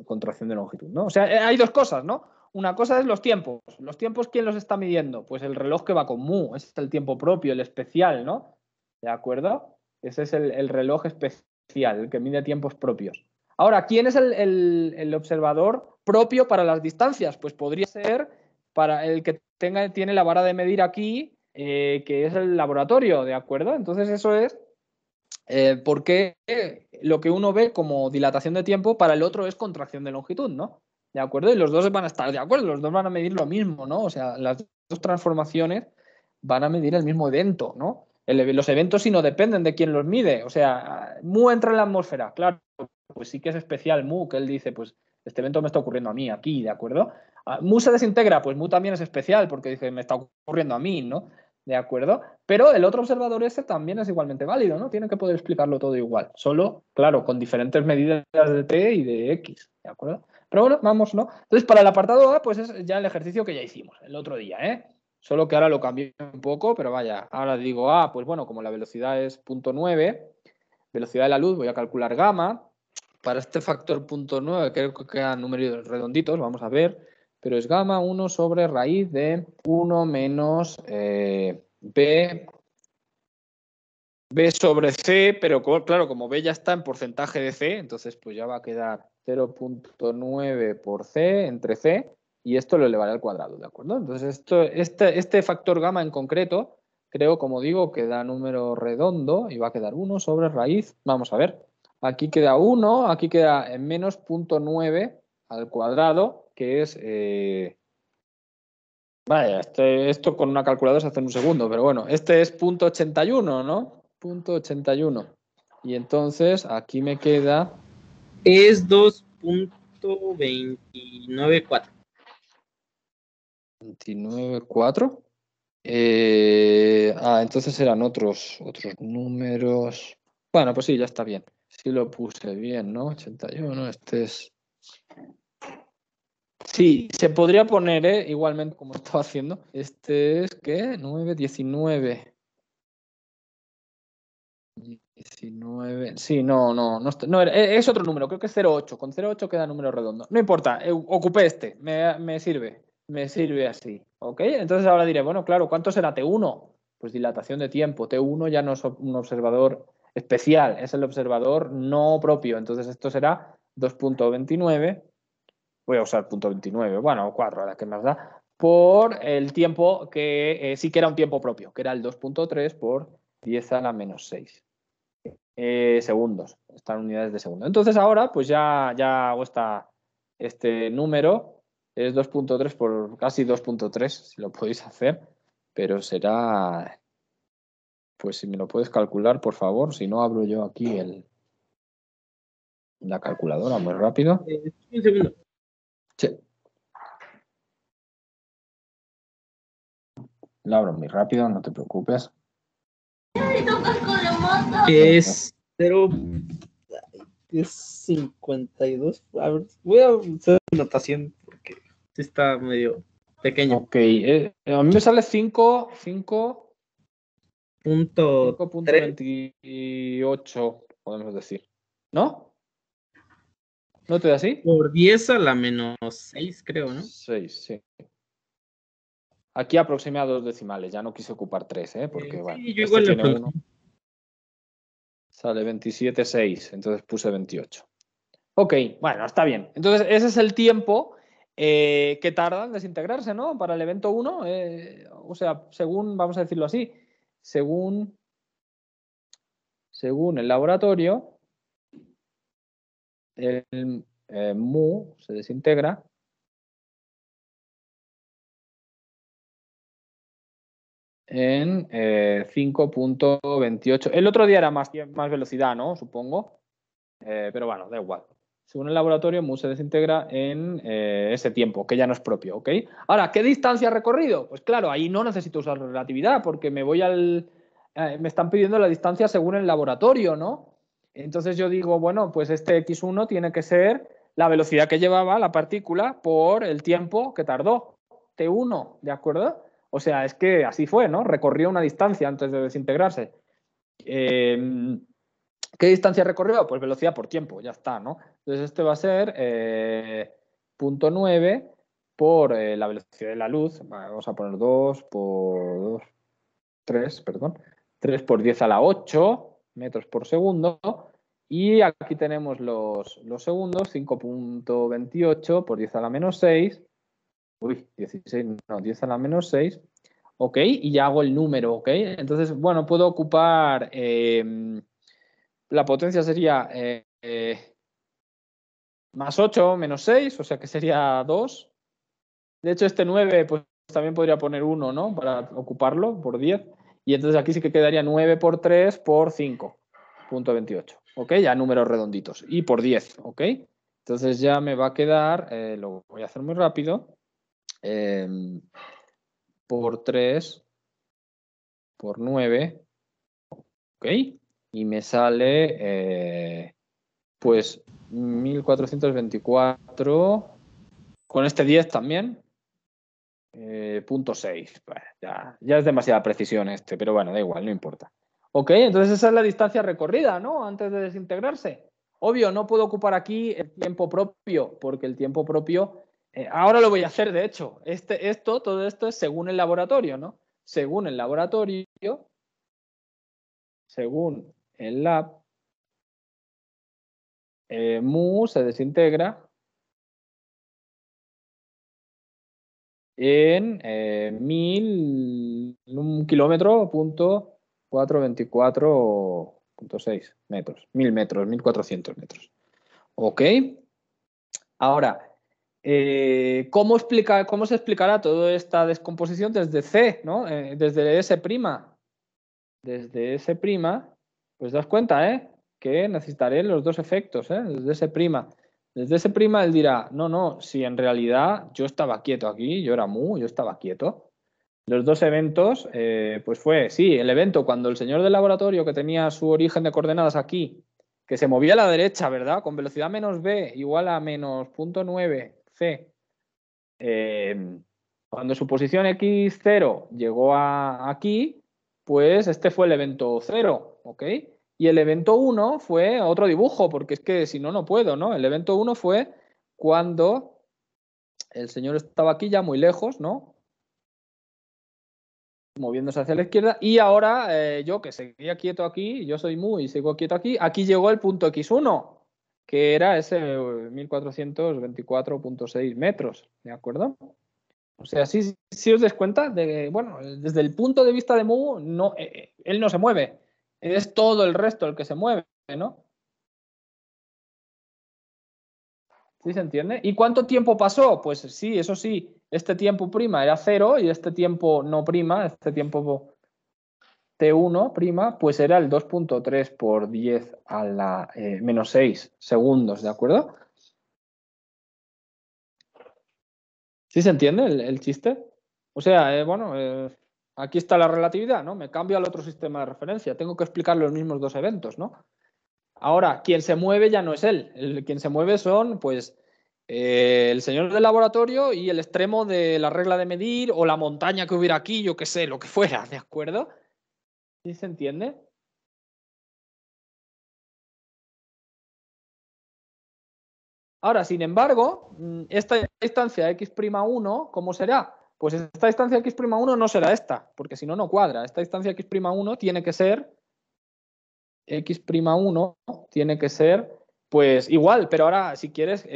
contracción de longitud, ¿no? O sea, hay dos cosas, ¿no? Una cosa es los tiempos. ¿Los tiempos quién los está midiendo? Pues el reloj que va con mu, ese es el tiempo propio, el especial, ¿no? ¿De acuerdo? Ese es el reloj especial, el que mide tiempos propios. Ahora, ¿quién es el observador propio para las distancias? Pues podría ser para el que tiene la vara de medir aquí, que es el laboratorio, ¿de acuerdo? Entonces eso es porque lo que uno ve como dilatación de tiempo para el otro es contracción de longitud, ¿no? ¿De acuerdo? Y los dos van a estar de acuerdo, los dos van a medir lo mismo, ¿no? O sea, las dos transformaciones van a medir el mismo evento, ¿no? Los eventos sí no dependen de quién los mide. O sea, mu entra en la atmósfera, claro, pues sí que es especial mu, que él dice, pues este evento me está ocurriendo a mí aquí, ¿de acuerdo? Mu se desintegra, pues mu también es especial porque dice, me está ocurriendo a mí, ¿no? ¿De acuerdo? Pero el otro observador ese también es igualmente válido, ¿no? Tiene que poder explicarlo todo igual. Solo, claro, con diferentes medidas de t y de x, ¿de acuerdo? Pero bueno, vamos, ¿no? Entonces, para el apartado A, pues es ya el ejercicio que ya hicimos el otro día, ¿eh? Solo que ahora lo cambié un poco, pero vaya, ahora digo, pues bueno, como la velocidad es 0.9, velocidad de la luz, voy a calcular gamma. Para este factor 0.9, creo que quedan números redonditos, vamos a ver, pero es gamma 1 sobre raíz de 1 menos B sobre C, pero claro, como B ya está en porcentaje de C, entonces pues ya va a quedar 0.9 por C entre C, y esto lo elevaré al cuadrado, ¿de acuerdo? Entonces este factor gamma en concreto, creo, como digo, que da número redondo y va a quedar 1 sobre raíz, vamos a ver, aquí queda 1, aquí queda en menos 0.9 al cuadrado, que es... vaya, esto con una calculadora se hace en un segundo, pero bueno, este es 0.81, ¿no? 0.81. Y entonces aquí me queda... Es 2.294. 29,4. Entonces eran otros números. Bueno, pues sí, ya está bien. Sí lo puse bien, ¿no? 81, este es... Sí, se podría poner, igualmente como estaba haciendo. Este es, ¿qué? 9, 19. 19. Sí, no, es otro número, creo que es 0,8. Con 0,8 queda número redondo. No importa, ocupé este, me sirve así. ¿Ok? Entonces ahora diré, bueno, claro, ¿cuánto será T1? Pues dilatación de tiempo. T1 ya no es un observador especial, es el observador no propio. Entonces esto será 2.29. Voy a usar 0.29, bueno, 4, ahora que más da, por el tiempo que sí que era un tiempo propio, que era el 2.3 por 10 a la menos 6 segundos, están unidades de segundo. Entonces ahora pues ya hago este número, es 2.3 por casi 2.3, si lo podéis hacer, pero será, pues si me lo puedes calcular, por favor, si no abro yo aquí la calculadora muy rápido. Un segundo. Sí. La abro muy rápido, no te preocupes. Es 0.52. A ver, voy a usar notación porque sí está medio pequeño. Ok, a mí me sale 5.28, podemos decir. ¿No? ¿No te da así? Por 10 a la menos 6, creo, ¿no? 6, sí. Aquí aproximé a 2 decimales, ya no quise ocupar 3, porque bueno, Sí, yo este igual le tiene aproximo. 1. Sale 27,6. Entonces puse 28. Ok, bueno, está bien. Entonces ese es el tiempo que tarda en desintegrarse, ¿no? Para el evento 1. O sea, según, vamos a decirlo así, según el laboratorio, el mu se desintegra en 5,28. El otro día era más velocidad, ¿no? Supongo. Pero bueno, da igual. Según el laboratorio, mu se desintegra en ese tiempo, que ya no es propio, ¿ok? Ahora, ¿qué distancia ha recorrido? Pues claro, ahí no necesito usar relatividad, porque me voy me están pidiendo la distancia según el laboratorio, ¿no? Entonces yo digo, bueno, pues este x1 tiene que ser la velocidad que llevaba la partícula por el tiempo que tardó, t1, ¿de acuerdo? O sea, es que así fue, ¿no? Recorrió una distancia antes de desintegrarse. ¿Qué distancia recorrió? Pues velocidad por tiempo, ya está, ¿no? Entonces este va a ser 0,9 por la velocidad de la luz. Vamos a poner 2 por 2, 3, perdón. 3 por 10 a la 8 metros por segundo. Y aquí tenemos los segundos, 5,28 por 10 a la menos 6. Uy, 16, no, 10 a la menos 6. Ok, y ya hago el número, ok. Entonces, bueno, puedo ocupar... la potencia sería más 8 menos 6, o sea que sería 2. De hecho, este 9 pues también podría poner 1, ¿no? Para ocuparlo por 10. Y entonces aquí sí que quedaría 9 por 3 por 5,28. ¿Ok? Ya números redonditos. Y por 10, ¿ok? Entonces ya me va a quedar, lo voy a hacer muy rápido, por 3 por 9, ¿ok? Y me sale, pues, 1424, con este 10 también, punto 6. Bueno, ya es demasiada precisión este, pero bueno, da igual, no importa. Ok, entonces esa es la distancia recorrida, ¿no? Antes de desintegrarse. Obvio, no puedo ocupar aquí el tiempo propio, porque el tiempo propio, ahora lo voy a hacer, de hecho. Todo esto es según el laboratorio, ¿no? Según el laboratorio, según el lab, mu se desintegra en 1000, un kilómetro, punto 424,6 metros, 1000 metros, 1400 metros. ¿Ok? Ahora, ¿cómo se explicará toda esta descomposición desde C, ¿no? Desde S'? Desde S', pues das cuenta, que necesitaré los dos efectos, desde S'. Desde S', él dirá, no, si en realidad yo estaba quieto aquí, yo era mu, yo estaba quieto. Los dos eventos, pues fue, sí, el evento cuando el señor del laboratorio que tenía su origen de coordenadas aquí, que se movía a la derecha, ¿verdad? Con velocidad menos b igual a menos 0,9 c, cuando su posición x0 llegó aquí, pues este fue el evento 0, ¿ok? Y el evento 1 fue otro dibujo, porque es que si no, no puedo, ¿no? El evento 1 fue cuando el señor estaba aquí ya muy lejos, ¿no? Moviéndose hacia la izquierda, y ahora yo que seguía quieto aquí, yo soy mu y sigo quieto aquí llegó el punto x1, que era ese 1424,6 metros, ¿de acuerdo? O sea, si os des cuenta, bueno, desde el punto de vista de mu, no, él no se mueve, es todo el resto el que se mueve, ¿no? ¿Sí se entiende? ¿Y cuánto tiempo pasó? Pues sí, eso sí, este tiempo prima era 0 y este tiempo no prima, este tiempo T1 prima, pues era el 2,3 por 10 a la menos 6 segundos, ¿de acuerdo? ¿Sí se entiende el chiste? O sea, bueno, aquí está la relatividad, ¿no? Me cambio al otro sistema de referencia. Tengo que explicar los mismos dos eventos, ¿no? Ahora, quien se mueve ya no es él. Quien se mueve son, pues, el señor del laboratorio y el extremo de la regla de medir o la montaña que hubiera aquí, yo qué sé, lo que fuera, ¿de acuerdo? ¿Sí se entiende? Ahora, sin embargo, esta distancia x'1, ¿cómo será? Pues esta distancia x'1 no será esta, porque si no, no cuadra. Esta distancia x'1 tiene que ser x'1 tiene que ser, pues igual, pero ahora si quieres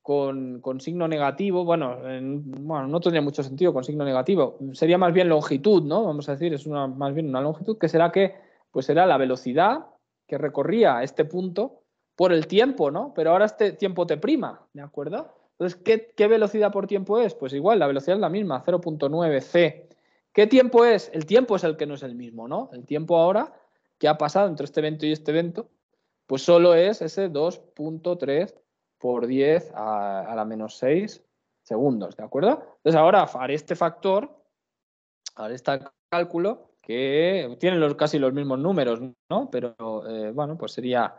con signo negativo, bueno, no tendría mucho sentido con signo negativo, sería más bien longitud, ¿no? Vamos a decir, es más bien una longitud que será que, pues será la velocidad que recorría este punto por el tiempo, ¿no? Pero ahora este tiempo te prima, ¿de acuerdo? Entonces, ¿qué velocidad por tiempo es? Pues igual, la velocidad es la misma, 0.9 c. ¿Qué tiempo es? El tiempo es el que no es el mismo, ¿no? El tiempo ahora que ha pasado entre este evento y este evento, pues solo es ese 2.3 por 10 a la menos 6 segundos, ¿de acuerdo? Entonces ahora haré este factor, haré este cálculo, que tienen casi los mismos números, ¿no? Pero bueno, pues sería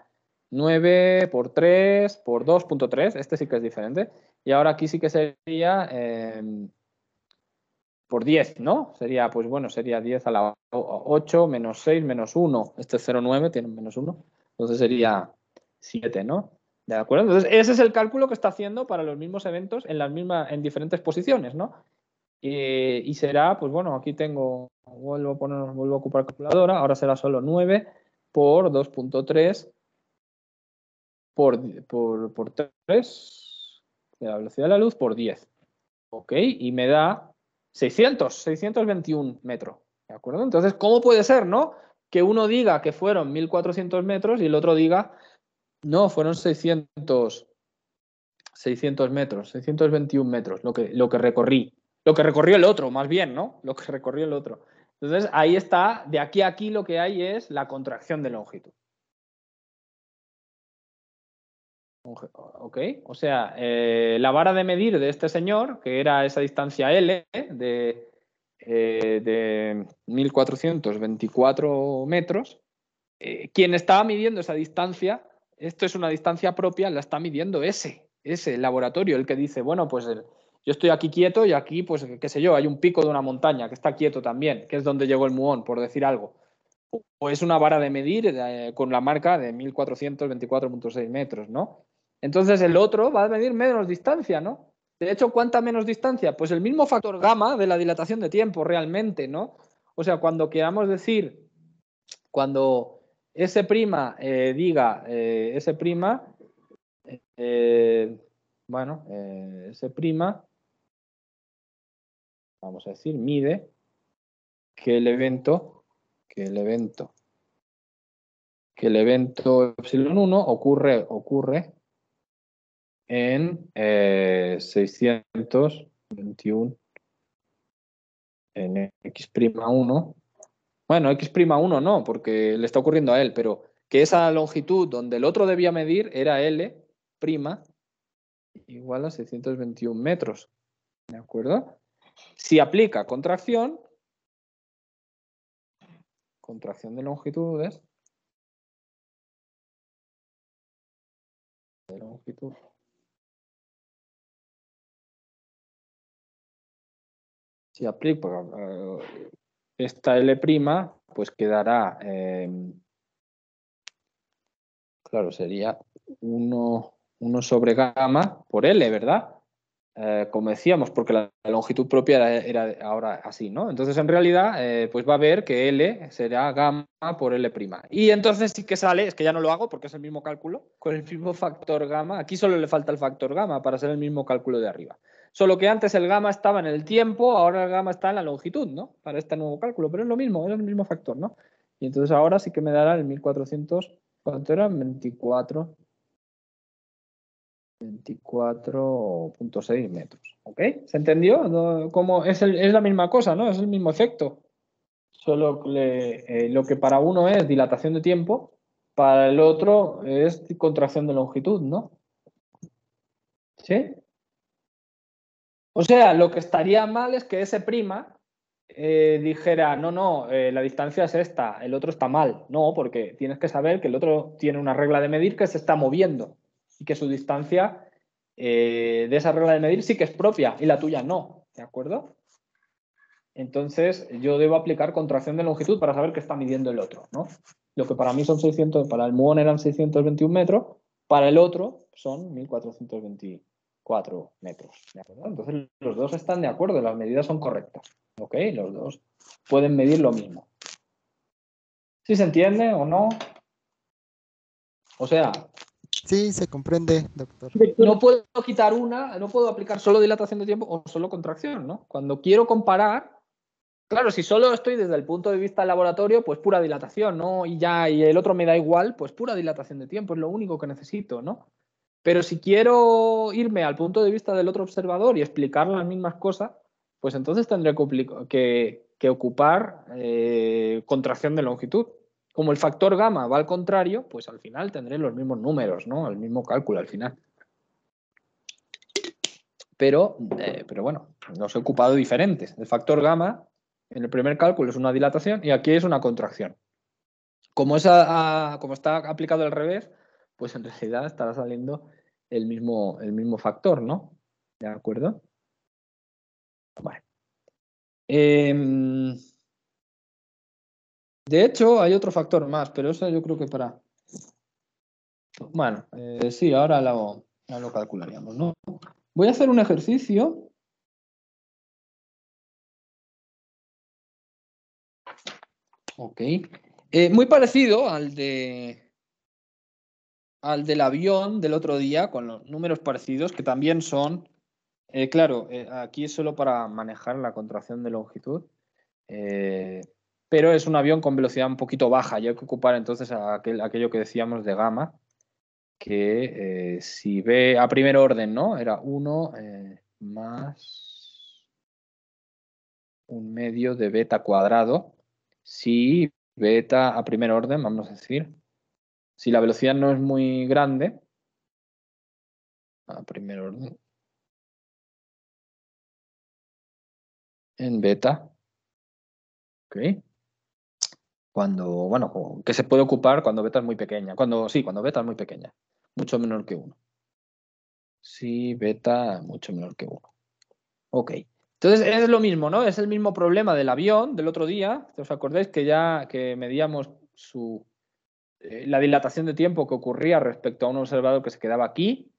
9 por 3 por 2.3, este sí que es diferente. Y ahora aquí sí que sería por 10, ¿no? Sería, pues bueno, sería 10 a la 8 menos 6 menos 1. Este es 0,9, tiene un menos 1. Entonces sería 7, ¿no? ¿De acuerdo? Entonces ese es el cálculo que está haciendo para los mismos eventos en diferentes posiciones, ¿no? Y será, pues bueno, aquí tengo, vuelvo a ocupar calculadora, ahora será solo 9 por 2.3 por 3, la velocidad de la luz por 10. ¿Ok? Y me da 621 metros. ¿De acuerdo? Entonces, ¿cómo puede ser, no? Que uno diga que fueron 1400 metros y el otro diga, no, fueron 600 metros, 621 metros, lo que recorrí. Lo que recorrió el otro, más bien, ¿no? Lo que recorrió el otro. Entonces, ahí está, de aquí a aquí lo que hay es la contracción de longitud. ¿Ok? O sea, la vara de medir de este señor, que era esa distancia L de 1424 metros, quien estaba midiendo esa distancia, esto es una distancia propia, la está midiendo ese laboratorio, el que dice, bueno, pues yo estoy aquí quieto y aquí, pues, qué sé yo, hay un pico de una montaña que está quieto también, que es donde llegó el muón, por decir algo. O es una vara de medir con la marca de 1424.6 metros, ¿no? Entonces el otro va a medir menos distancia, ¿no? De hecho, ¿cuánta menos distancia? Pues el mismo factor gamma de la dilatación de tiempo realmente, ¿no? O sea, cuando queramos decir, cuando S' diga S', bueno, S', vamos a decir, mide que el evento epsilon 1 ocurre en 621 en x'1. Bueno, x'1 no, porque le está ocurriendo a él, pero que esa longitud donde el otro debía medir era L' igual a 621 metros. ¿De acuerdo? Si aplica contracción de longitudes, de longitud. Si aplica esta L', pues quedará, claro, sería 1 sobre gamma por L, ¿verdad? Como decíamos, porque la longitud propia era ahora así, ¿no? Entonces, en realidad, pues va a ver que L será gamma por L'. Y entonces sí que sale, es que ya no lo hago porque es el mismo cálculo, con el mismo factor gamma. Aquí solo le falta el factor gamma para hacer el mismo cálculo de arriba. Solo que antes el gamma estaba en el tiempo, ahora el gamma está en la longitud, ¿no? Para este nuevo cálculo, pero es lo mismo, es el mismo factor, ¿no? Y entonces ahora sí que me dará el 1400, ¿cuánto era? 24.6 metros. ¿Ok? ¿Se entendió? ¿Cómo? Es la misma cosa, ¿no? Es el mismo efecto. Solo lo que para uno es dilatación de tiempo, para el otro es contracción de longitud, ¿no? ¿Sí? O sea, lo que estaría mal es que S' dijera, no, la distancia es esta, el otro está mal. No, porque tienes que saber que el otro tiene una regla de medir que se está moviendo y que su distancia de esa regla de medir sí que es propia y la tuya no, ¿de acuerdo? Entonces yo debo aplicar contracción de longitud para saber qué está midiendo el otro, ¿no? Lo que para mí son 600, para el muón eran 621 metros, para el otro son 1424 metros, ¿de acuerdo? Entonces los dos están de acuerdo, las medidas son correctas, ¿ok? Los dos pueden medir lo mismo. ¿Sí se entiende o no? O sea, Sí, se comprende, doctor. no puedo quitar una, no puedo aplicar solo dilatación de tiempo o solo contracción, ¿no? Cuando quiero comparar, claro, si solo estoy desde el punto de vista del laboratorio, pues pura dilatación, ¿no? Y ya, y el otro me da igual, pues pura dilatación de tiempo, es lo único que necesito, ¿no? Pero si quiero irme al punto de vista del otro observador y explicar las mismas cosas, pues entonces tendré que ocupar contracción de longitud. Como el factor gamma va al contrario, pues al final tendré los mismos números, ¿no? El mismo cálculo al final. Pero bueno, los he ocupado diferentes. El factor gamma en el primer cálculo es una dilatación y aquí es una contracción. Como está aplicado al revés, pues en realidad estará saliendo el mismo factor, ¿no? ¿De acuerdo? Vale. De hecho, hay otro factor más, pero eso yo creo que para... Bueno, sí, ahora lo calcularíamos, ¿no? Voy a hacer un ejercicio. Ok. Muy parecido al del avión del otro día, con los números parecidos, que también son... claro, aquí es solo para manejar la contracción de longitud. Pero es un avión con velocidad un poquito baja. Y hay que ocupar entonces aquello que decíamos de gamma, que si ve a primer orden, ¿no? Era 1 más un medio de beta cuadrado. Si beta a primer orden, vamos a decir, si la velocidad no es muy grande, a primer orden, en beta, ¿ok? Bueno, que se puede ocupar cuando beta es muy pequeña. Cuando beta es muy pequeña, mucho menor que 1. Sí, beta mucho menor que 1. Ok. Entonces es lo mismo, ¿no? Es el mismo problema del avión del otro día. ¿Os acordáis que medíamos la dilatación de tiempo que ocurría respecto a un observador que se quedaba aquí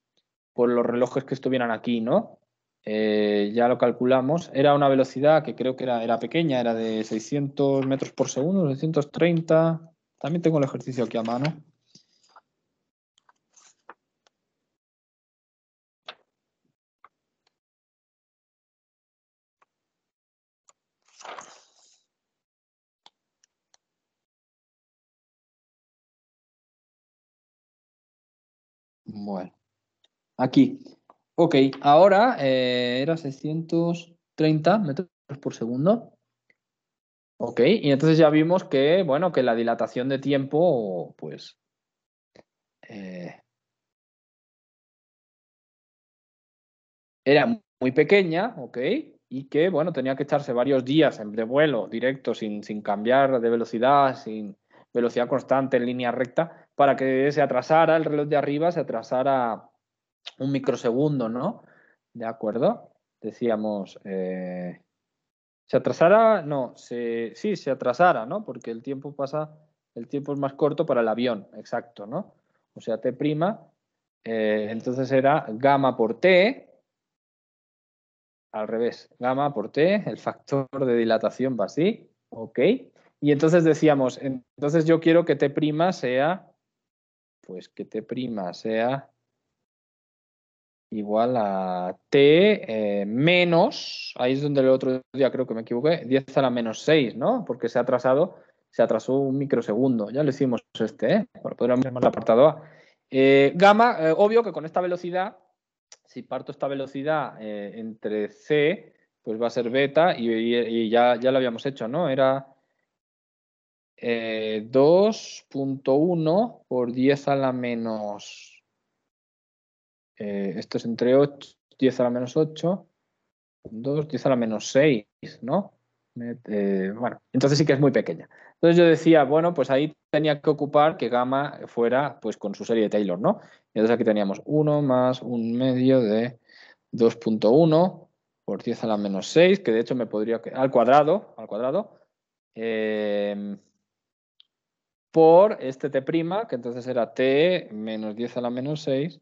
por los relojes que estuvieran aquí, ¿no? Ya lo calculamos. Era una velocidad que creo que era pequeña, era de 600 metros por segundo, 630. También tengo el ejercicio aquí a mano. Bueno, aquí. Ok, ahora era 630 metros por segundo. Ok, y entonces ya vimos que, bueno, que la dilatación de tiempo, pues, era muy pequeña, ok, y que, bueno, tenía que echarse varios días de vuelo directo sin cambiar de velocidad, sin velocidad constante en línea recta, para que se atrasara el reloj de arriba, se atrasara un microsegundo, ¿no? ¿De acuerdo? Decíamos, se atrasara, no, sí, se atrasara, ¿no? Porque el tiempo es más corto para el avión, exacto, ¿no? O sea, T', entonces era gamma por T, al revés, gamma por T, el factor de dilatación va así, ok. Y entonces decíamos, entonces yo quiero que T' sea, pues que T' sea igual a T menos, ahí es donde el otro día creo que me equivoqué, 10 a la menos 6, ¿no? Porque se atrasó un microsegundo. Ya lo hicimos podríamos llamar el apartado A. Gamma, obvio que con esta velocidad, si parto esta velocidad entre C, pues va a ser beta y ya lo habíamos hecho, ¿no? Era 2.1 por 10 a la menos... esto es entre 8, 10 a la menos 8, 2, 10 a la menos 6, ¿no? Bueno, entonces sí que es muy pequeña. Entonces yo decía, bueno, pues ahí tenía que ocupar que gamma fuera pues con su serie de Taylor, ¿no? Y entonces aquí teníamos 1 más un medio de 2.1 por 10 a la menos 6, que de hecho me podría... al cuadrado, por este T', que entonces era T menos 10 a la menos 6,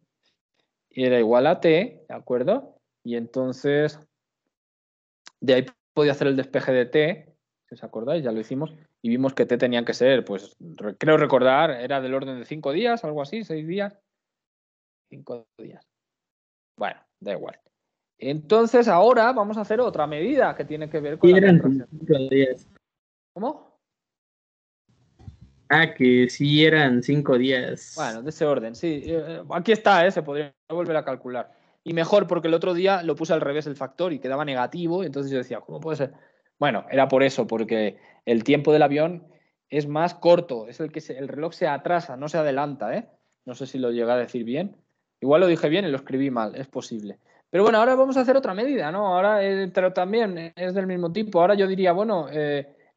y era igual a T, ¿de acuerdo? Y entonces, de ahí podía hacer el despeje de T, si os acordáis, ya lo hicimos, y vimos que T tenían que ser, pues creo recordar, era del orden de 5 días, algo así, 6 días. 5 días. Bueno, da igual. Entonces ahora vamos a hacer otra medida que tiene que ver con Sí, la eran contracción. 5 días. ¿Cómo? Ah, que sí eran 5 días. Bueno, de ese orden, sí. Aquí está, se podría volver a calcular. Y mejor porque el otro día lo puse al revés el factor y quedaba negativo, y entonces yo decía, ¿cómo puede ser? Bueno, era por eso, porque el tiempo del avión es más corto, es el que el reloj se atrasa, no se adelanta, ¿eh? No sé si lo llegué a decir bien. Igual lo dije bien y lo escribí mal, es posible. Pero bueno, ahora vamos a hacer otra medida, ¿no? Ahora, pero también es del mismo tipo. Ahora yo diría, bueno,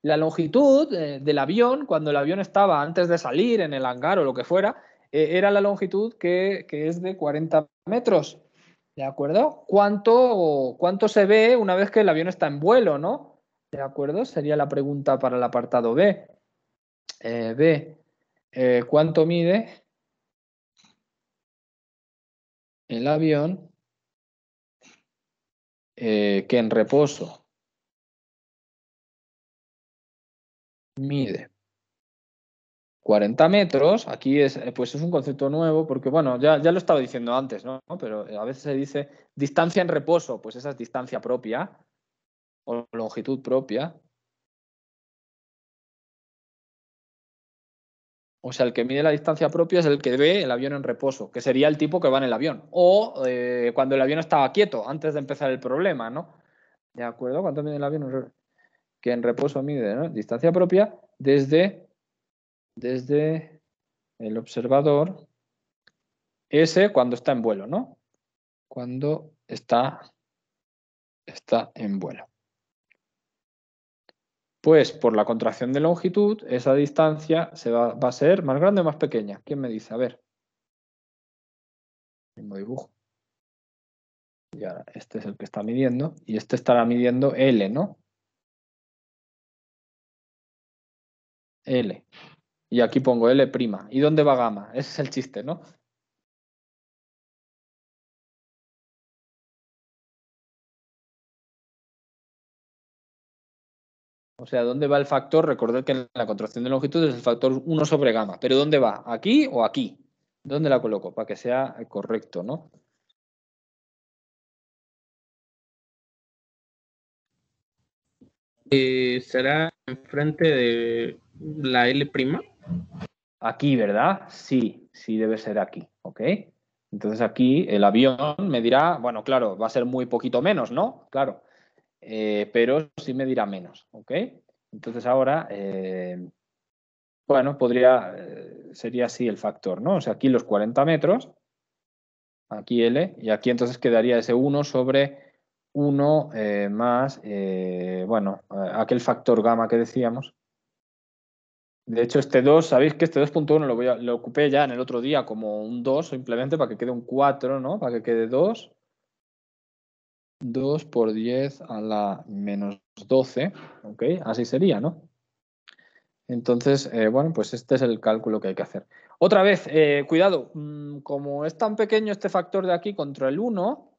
la longitud del avión, cuando el avión estaba antes de salir en el hangar o lo que fuera, era la longitud que es de 40 metros. ¿De acuerdo? ¿Cuánto se ve una vez que el avión está en vuelo, ¿no? ¿De acuerdo? Sería la pregunta para el apartado B. ¿Cuánto mide el avión que en reposo mide 40 metros? Aquí pues es un concepto nuevo porque, bueno, ya lo estaba diciendo antes, ¿no? Pero a veces se dice distancia en reposo, pues esa es distancia propia o longitud propia. O sea, el que mide la distancia propia es el que ve el avión en reposo, que sería el tipo que va en el avión. O cuando el avión estaba quieto, antes de empezar el problema, ¿no? ¿De acuerdo? ¿Cuánto mide el avión? Que en reposo mide, ¿no? Distancia propia desde el observador S cuando está en vuelo, ¿no? Cuando está en vuelo. Pues por la contracción de longitud, esa distancia va a ser más grande o más pequeña. ¿Quién me dice? A ver. Mismo dibujo. Y ahora este es el que está midiendo y este estará midiendo L, ¿no? L. Y aquí pongo L'. ¿Y dónde va gamma? Ese es el chiste, ¿no? O sea, ¿dónde va el factor? Recordad que en la contracción de longitud es el factor 1 sobre gamma. ¿Pero dónde va? ¿Aquí o aquí? ¿Dónde la coloco? Para que sea correcto, ¿no? ¿Será enfrente de la L'? Aquí, ¿verdad? Sí, sí debe ser aquí, ¿ok? Entonces aquí el avión me dirá, bueno, claro, va a ser muy poquito menos, ¿no? Claro, pero sí me dirá menos, ¿ok? Entonces ahora, bueno, sería así el factor, ¿no? O sea, aquí los 40 metros, aquí L, y aquí entonces quedaría ese 1 sobre 1 más, bueno, aquel factor gamma que decíamos. De hecho, este 2, sabéis que este 2.1 lo ocupé ya en el otro día como un 2 simplemente para que quede un 4, ¿no? Para que quede 2. 2 por 10 a la menos 12, ¿ok? Así sería, ¿no? Entonces, bueno, pues este es el cálculo que hay que hacer. Otra vez, cuidado, como es tan pequeño este factor de aquí contra el 1,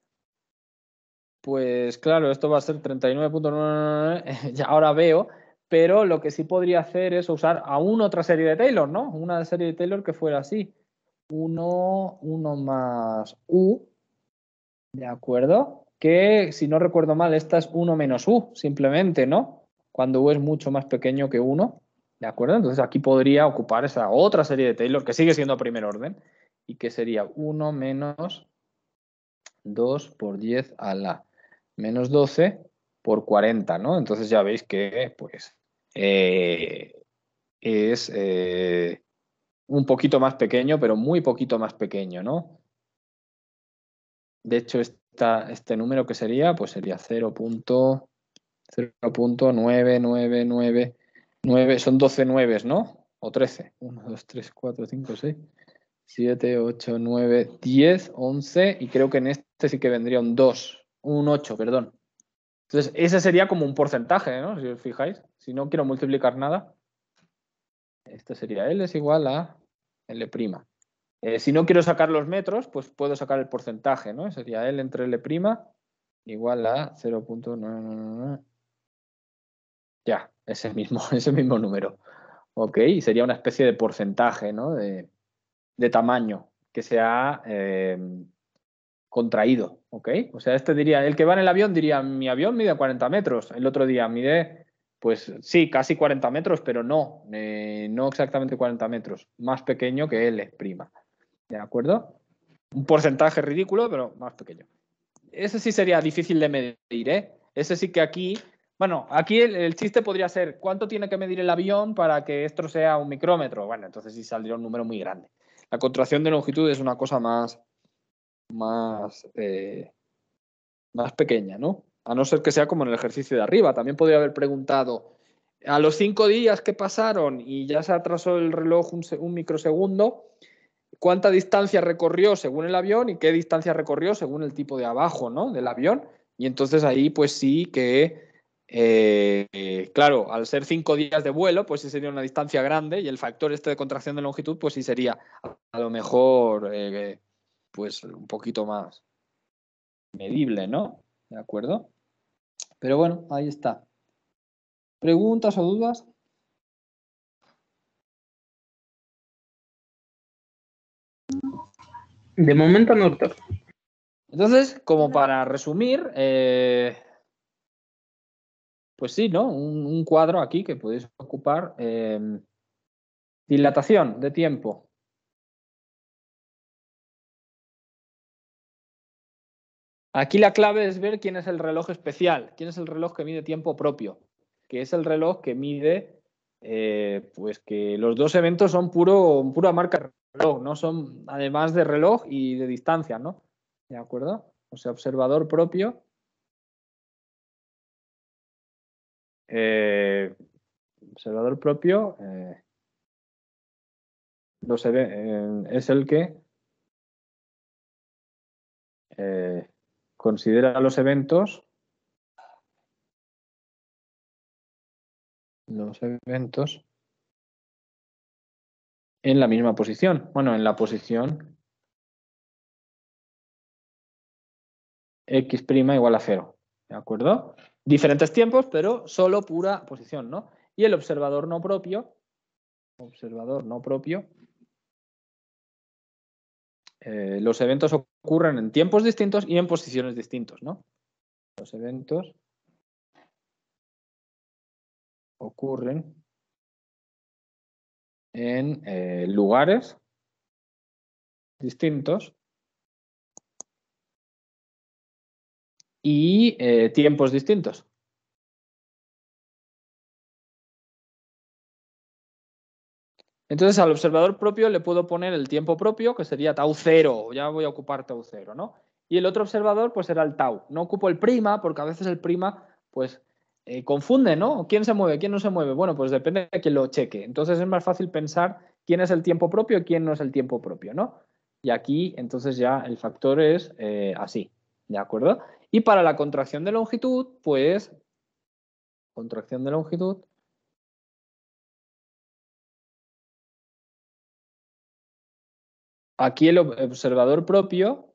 pues claro, esto va a ser 39.9, ya ahora veo, pero lo que sí podría hacer es usar aún otra serie de Taylor, ¿no? Una serie de Taylor que fuera así. 1 más U, ¿de acuerdo? Que si no recuerdo mal, esta es 1 menos U, simplemente, ¿no? Cuando U es mucho más pequeño que 1, ¿de acuerdo? Entonces aquí podría ocupar esa otra serie de Taylor que sigue siendo a primer orden y que sería 1 menos 2 por 10 a la menos 12 por 40, ¿no? Entonces ya veis que pues es un poquito más pequeño, pero muy poquito más pequeño, ¿no? De hecho, este número que sería, pues sería 0.9999, son 12 nueves, ¿no? O 13. 1, 2, 3, 4, 5, 6, 7, 8, 9, 10, 11 y creo que en este sí que vendría un 2, un 8, perdón. Entonces, ese sería como un porcentaje, ¿no? Si os fijáis, si no quiero multiplicar nada, este sería L es igual a L'. Si no quiero sacar los metros, pues puedo sacar el porcentaje, ¿no? Sería L entre L' igual a 0.999. Ya, ese mismo número. ¿Ok? Y sería una especie de porcentaje, ¿no? de tamaño que se ha contraído. ¿Ok? O sea, diría, el que va en el avión diría, mi avión mide 40 metros. El otro día mide, pues sí, casi 40 metros, pero no exactamente 40 metros. Más pequeño que L'. ¿De acuerdo? Un porcentaje ridículo, pero más pequeño. Ese sí sería difícil de medir, ¿eh? Ese sí que aquí... Bueno, aquí el chiste podría ser ¿cuánto tiene que medir el avión para que esto sea un micrómetro? Bueno, entonces sí saldría un número muy grande. La contracción de longitud es una cosa más pequeña, ¿no? A no ser que sea como en el ejercicio de arriba. También podría haber preguntado a los 5 días que pasaron y ya se atrasó el reloj un microsegundo, ¿cuánta distancia recorrió según el avión y qué distancia recorrió según el tipo de abajo, ¿no? del avión? Y entonces ahí pues sí que, claro, al ser 5 días de vuelo, pues sí sería una distancia grande y el factor este de contracción de longitud pues sí sería a lo mejor pues un poquito más medible, ¿no? ¿De acuerdo? Pero bueno, ahí está. ¿Preguntas o dudas? De momento no, doctor. Entonces, como para resumir, pues sí, ¿no? Un cuadro aquí que podéis ocupar. Dilatación de tiempo. Aquí la clave es ver quién es el reloj especial, quién es el reloj que mide tiempo propio, que es el reloj que mide, pues que los dos eventos son pura marca de reloj, no son además de reloj y de distancia, ¿no? ¿De acuerdo? O sea, observador propio. Observador propio es el que considera los eventos en la misma posición. Bueno, en la posición x' igual a 0. ¿De acuerdo? Diferentes tiempos, pero solo pura posición, ¿no? Y el observador no propio, los eventos ocurren en tiempos distintos y en posiciones distintos, ¿no? Los eventos ocurren en lugares distintos y tiempos distintos. Entonces al observador propio le puedo poner el tiempo propio, que sería tau 0, ya voy a ocupar tau 0, ¿no? Y el otro observador pues será el tau. No ocupo el prima, porque a veces el prima pues confunde, ¿no? ¿Quién se mueve? ¿Quién no se mueve? Bueno, pues depende de quién lo cheque. Entonces es más fácil pensar quién es el tiempo propio y quién no es el tiempo propio, ¿no? Y aquí entonces ya el factor es así, ¿de acuerdo? Y para la contracción de longitud, pues contracción de longitud, aquí el observador propio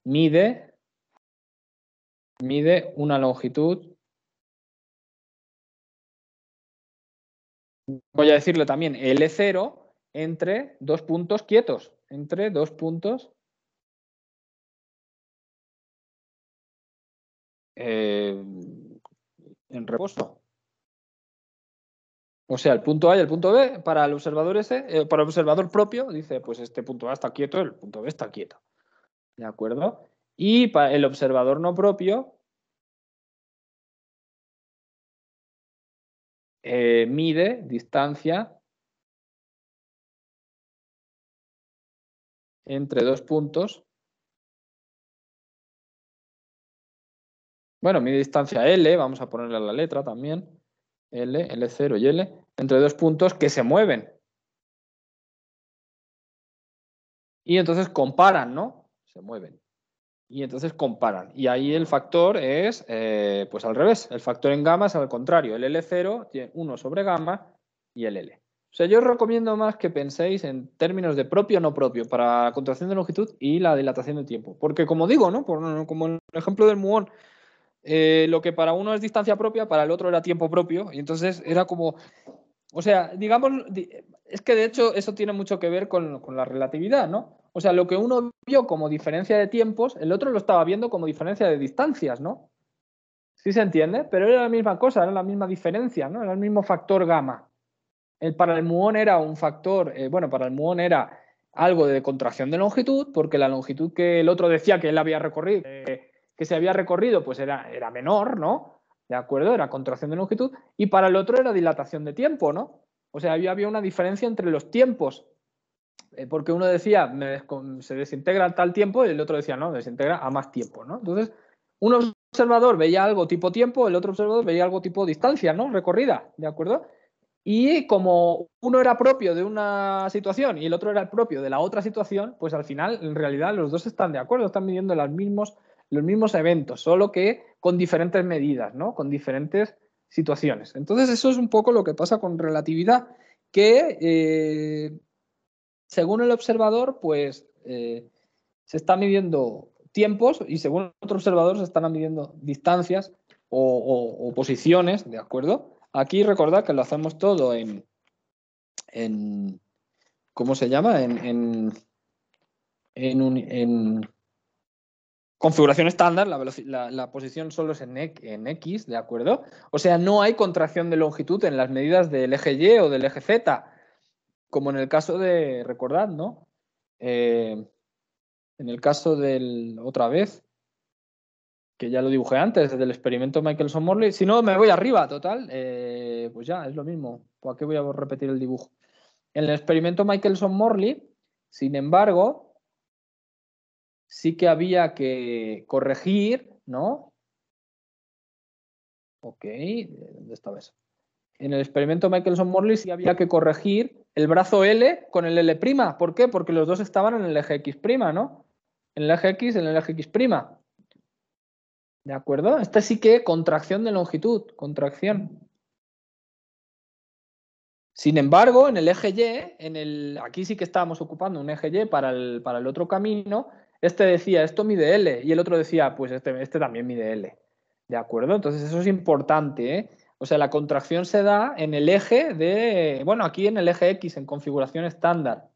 mide una longitud. Voy a decirle también L0 entre dos puntos quietos, entre dos puntos en reposo. O sea, el punto A y el punto B, para el observador para el observador propio, dice, pues este punto A está quieto, el punto B está quieto. ¿De acuerdo? Y para el observador no propio, mide distancia entre dos puntos. Bueno, mide distancia L, vamos a ponerle la letra también. L0 y L, entre dos puntos que se mueven. Y entonces comparan, ¿no? Se mueven. Y entonces comparan. Y ahí el factor es, pues al revés. El factor en gamma es al contrario. El L0 tiene 1 sobre gamma y el L. O sea, yo os recomiendo más que penséis en términos de propio o no propio para la contracción de longitud y la dilatación de tiempo. Porque como digo, ¿no? Como en el ejemplo del muón, lo que para uno es distancia propia, para el otro era tiempo propio, y entonces era como, o sea, digamos, es que de hecho eso tiene mucho que ver con la relatividad, ¿no? O sea, lo que uno vio como diferencia de tiempos, el otro lo estaba viendo como diferencia de distancias, ¿no? ¿Sí se entiende? Pero era la misma cosa, era la misma diferencia, ¿no? Era el mismo factor gamma. Para el muón era un factor, bueno, para el muón era algo de contracción de longitud, porque la longitud que el otro decía que él había recorrido, que se había recorrido, pues era menor, ¿no? ¿De acuerdo? Era contracción de longitud. Y para el otro era dilatación de tiempo, ¿no? O sea, había una diferencia entre los tiempos. Porque uno decía, se desintegra a tal tiempo, y el otro decía, no, desintegra a más tiempo, ¿no? Entonces, un observador veía algo tipo tiempo, el otro observador veía algo tipo distancia, ¿no? Recorrida, ¿de acuerdo? Y como uno era propio de una situación y el otro era el propio de la otra situación, pues al final, en realidad, los dos están de acuerdo, están midiendo los mismos eventos, solo que con diferentes medidas, ¿no? Con diferentes situaciones. Entonces, eso es un poco lo que pasa con relatividad, que según el observador, pues se está midiendo tiempos y según otro observador se están midiendo distancias o posiciones, ¿de acuerdo? Aquí recordad que lo hacemos todo en ¿cómo se llama? En configuración estándar, la posición solo es en X, ¿de acuerdo? O sea, no hay contracción de longitud en las medidas del eje Y o del eje Z, como en el caso de, recordad, ¿no? En el caso del, otra vez, que ya lo dibujé antes, del experimento Michelson-Morley. Si no, me voy arriba, total, pues ya, es lo mismo. ¿Por qué voy a repetir el dibujo? En el experimento Michelson-Morley, sin embargo, sí que había que corregir, ¿no? Ok, ¿dónde estaba eso? En el experimento Michelson-Morley sí había que corregir el brazo L con el L'. ¿Por qué? Porque los dos estaban en el eje X', ¿no? En el eje X, en el eje X'. ¿De acuerdo? Esta sí que contracción de longitud, contracción. Sin embargo, en el eje Y, aquí sí que estábamos ocupando un eje Y para el otro camino, este decía, esto mide L, y el otro decía, pues este también mide L. ¿De acuerdo? Entonces eso es importante, ¿eh? O sea, la contracción se da en el eje bueno, aquí en el eje X, en configuración estándar.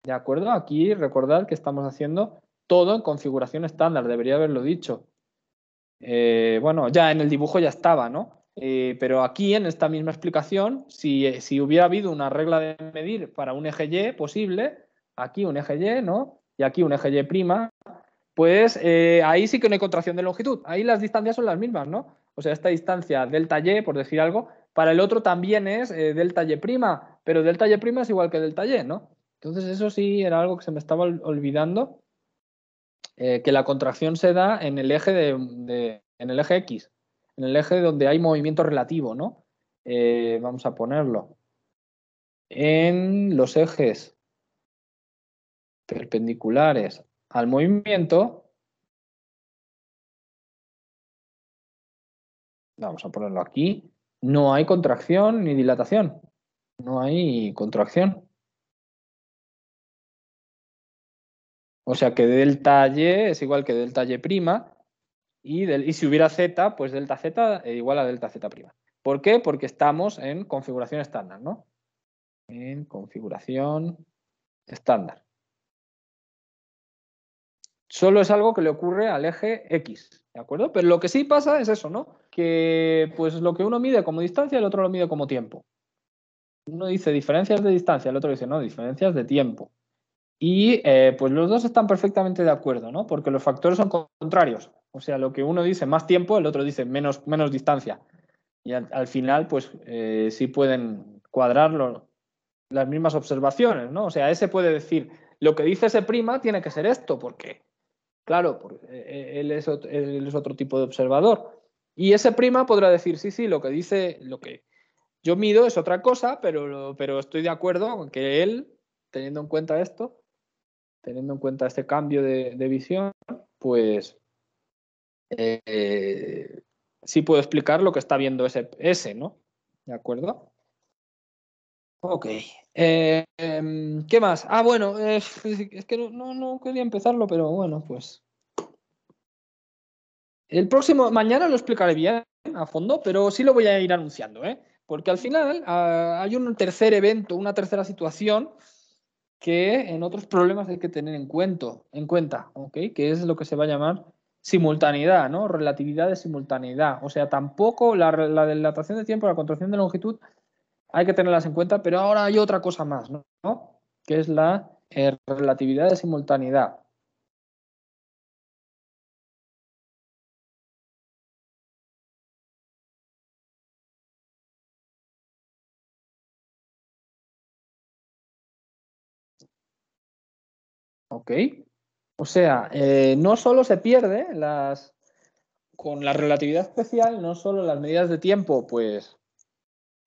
¿De acuerdo? Aquí recordad que estamos haciendo todo en configuración estándar, debería haberlo dicho. Bueno, ya en el dibujo ya estaba, ¿no? Pero aquí en esta misma explicación, si hubiera habido una regla de medir para un eje Y posible, aquí un eje Y, ¿no? Y aquí un eje Y', pues ahí sí que no hay contracción de longitud. Ahí las distancias son las mismas, ¿no? O sea, esta distancia delta Y, por decir algo, para el otro también es delta Y', pero delta Y' es igual que delta Y, ¿no? Entonces eso sí era algo que se me estaba olvidando. Que la contracción se da en el eje en el eje X, en el eje donde hay movimiento relativo, ¿no? Vamos a ponerlo. En los ejes perpendiculares al movimiento, vamos a ponerlo aquí, no hay contracción ni dilatación. No hay contracción. O sea que delta Y es igual que delta Y', y si hubiera Z, pues delta Z igual a delta Z'. ¿Por qué? Porque estamos en configuración estándar, ¿no? En configuración estándar. Solo es algo que le ocurre al eje X, ¿de acuerdo? Pero lo que sí pasa es eso, ¿no? Que pues lo que uno mide como distancia, el otro lo mide como tiempo. Uno dice diferencias de distancia, el otro dice no, diferencias de tiempo. Y pues los dos están perfectamente de acuerdo, ¿no? Porque los factores son contrarios. O sea, lo que uno dice más tiempo, el otro dice menos distancia. Y al final, pues sí pueden cuadrarlo las mismas observaciones, ¿no? O sea, ese puede decir, lo que dice ese prima tiene que ser esto, porque, claro, porque él es otro tipo de observador. Y ese prima podrá decir, sí, sí, lo que dice, lo que yo mido es otra cosa, pero estoy de acuerdo con que él, teniendo en cuenta esto, teniendo en cuenta este cambio de visión, pues sí puedo explicar lo que está viendo ese, ¿no? ¿De acuerdo? Ok. ¿Qué más? Ah, bueno, es que no quería empezarlo, pero bueno, pues Mañana lo explicaré bien a fondo, pero sí lo voy a ir anunciando, ¿eh? Porque al final hay un tercer evento, una tercera situación que en otros problemas hay que tener en cuenta, ¿ok? Que es lo que se va a llamar simultaneidad, ¿no? Relatividad de simultaneidad. O sea, tampoco la dilatación de tiempo, la contracción de longitud, hay que tenerlas en cuenta, pero ahora hay otra cosa más, ¿no? Que es la relatividad de simultaneidad. ¿Ok? O sea, no solo se pierde con la relatividad especial, no solo las medidas de tiempo, pues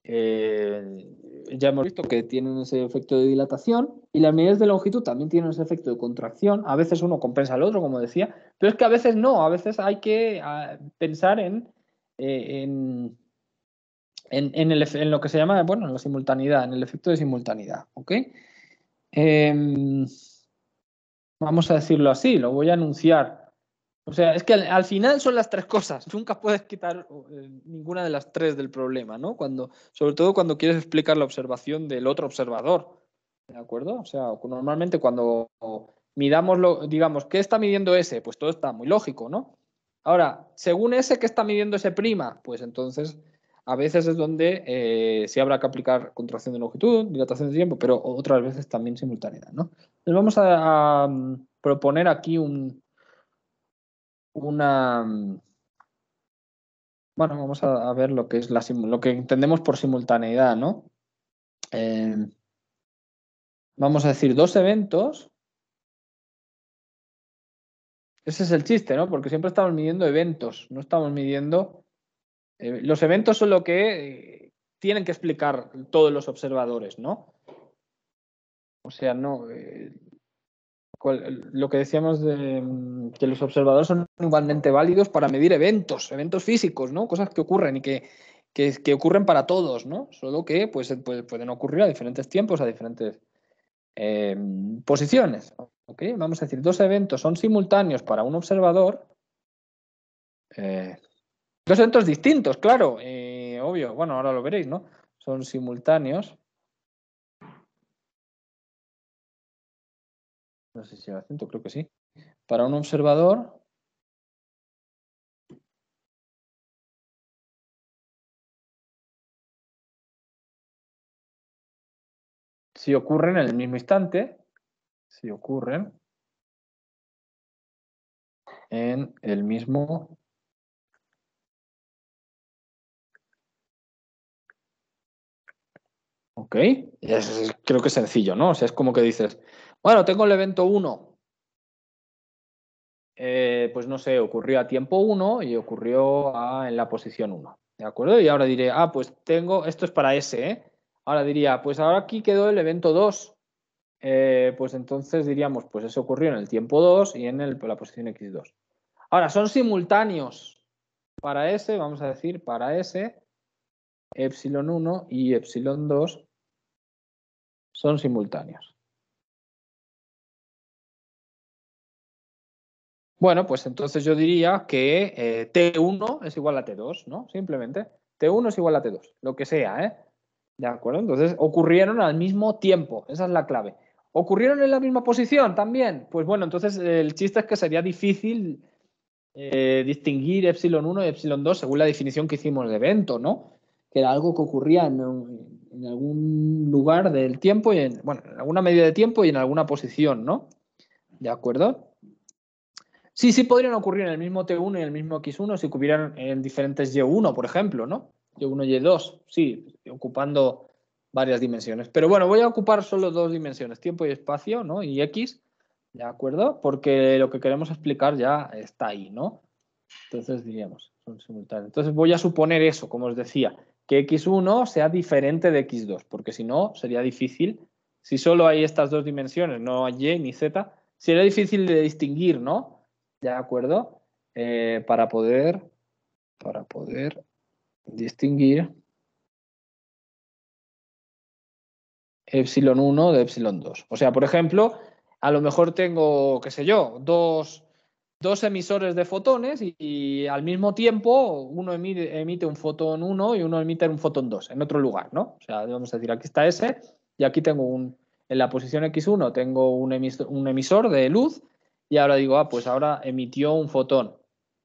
ya hemos visto que tienen ese efecto de dilatación y las medidas de longitud también tienen ese efecto de contracción. A veces uno compensa al otro, como decía, pero es que a veces no, a veces hay que pensar eh, en, en lo que se llama, bueno, en la simultaneidad, en el efecto de simultaneidad. ¿Ok? Em, Vamos a decirlo así, lo voy a anunciar. O sea, es que al final son las tres cosas. Nunca puedes quitar ninguna de las tres del problema, ¿no? Sobre todo cuando quieres explicar la observación del otro observador. ¿De acuerdo? O sea, normalmente cuando midamos digamos, ¿qué está midiendo ese? Pues todo está muy lógico, ¿no? Ahora, según ese, ¿qué está midiendo ese prima? Pues entonces a veces es donde sí habrá que aplicar contracción de longitud, dilatación de tiempo, pero otras veces también simultaneidad, ¿no? Entonces vamos a proponer aquí una... Bueno, vamos a ver lo que es lo que entendemos por simultaneidad, ¿no? Eh, Vamos a decir dos eventos. Ese es el chiste, ¿no? Porque siempre estamos midiendo eventos, no estamos midiendo... los eventos son lo que tienen que explicar todos los observadores, ¿no? O sea, no... lo que decíamos de que los observadores son igualmente válidos para medir eventos físicos, ¿no? Cosas que ocurren y que ocurren para todos, ¿no? Solo que pues, pueden ocurrir a diferentes tiempos, a diferentes eh, posiciones. ¿Ok? Vamos a decir, dos eventos son simultáneos para un observador. eh, Dos eventos distintos, claro, obvio. Bueno, ahora lo veréis, ¿no? Son simultáneos. No sé si hay acento, creo que sí. Para un observador. Si ocurren en el mismo instante, si ocurren en el mismo. Ok, creo que es sencillo, ¿no? O sea, es como que dices, bueno, tengo el evento 1, pues no sé, ocurrió a tiempo 1 y ocurrió en la posición 1, ¿de acuerdo? Y ahora diré, pues esto es para S, ¿eh? Ahora diría, pues ahora aquí quedó el evento 2, pues entonces diríamos, pues eso ocurrió en el tiempo 2 y en la posición X2. Ahora, son simultáneos para S, vamos a decir, para S, epsilon 1 y epsilon 2 son simultáneos. Bueno, pues entonces yo diría que T1 es igual a T2, ¿no? Simplemente. T1 es igual a T2, lo que sea, ¿eh? ¿De acuerdo? Entonces ocurrieron al mismo tiempo, esa es la clave. ¿Ocurrieron en la misma posición también? Pues bueno, entonces el chiste es que sería difícil distinguir epsilon 1 y epsilon 2 según la definición que hicimos de evento, ¿no? Que era algo que ocurría en algún lugar del tiempo, bueno, en alguna medida de tiempo y en alguna posición, ¿no? ¿De acuerdo? Sí, sí podrían ocurrir en el mismo T1 y el mismo X1 si ocurrieran en diferentes Y1, por ejemplo, ¿no? Y1 y Y2, sí, ocupando varias dimensiones. Pero bueno, voy a ocupar solo dos dimensiones, tiempo y espacio, ¿no? Y X, ¿de acuerdo? Porque lo que queremos explicar ya está ahí, ¿no? Entonces diríamos, son simultáneos. Entonces voy a suponer eso, como os decía, que X1 sea diferente de X2, porque si no, sería difícil. Si solo hay estas dos dimensiones, no hay Y ni Z, sería difícil de distinguir, ¿no? ¿De acuerdo? Para poder distinguir epsilon 1 de epsilon 2. O sea, por ejemplo, a lo mejor tengo, qué sé yo, dos emisores de fotones y al mismo tiempo uno emite un fotón 1 y uno emite un fotón 2 en otro lugar, ¿no? O sea, vamos a decir, aquí está ese y aquí tengo en la posición X1 tengo un emisor de luz y ahora digo, pues ahora emitió un fotón,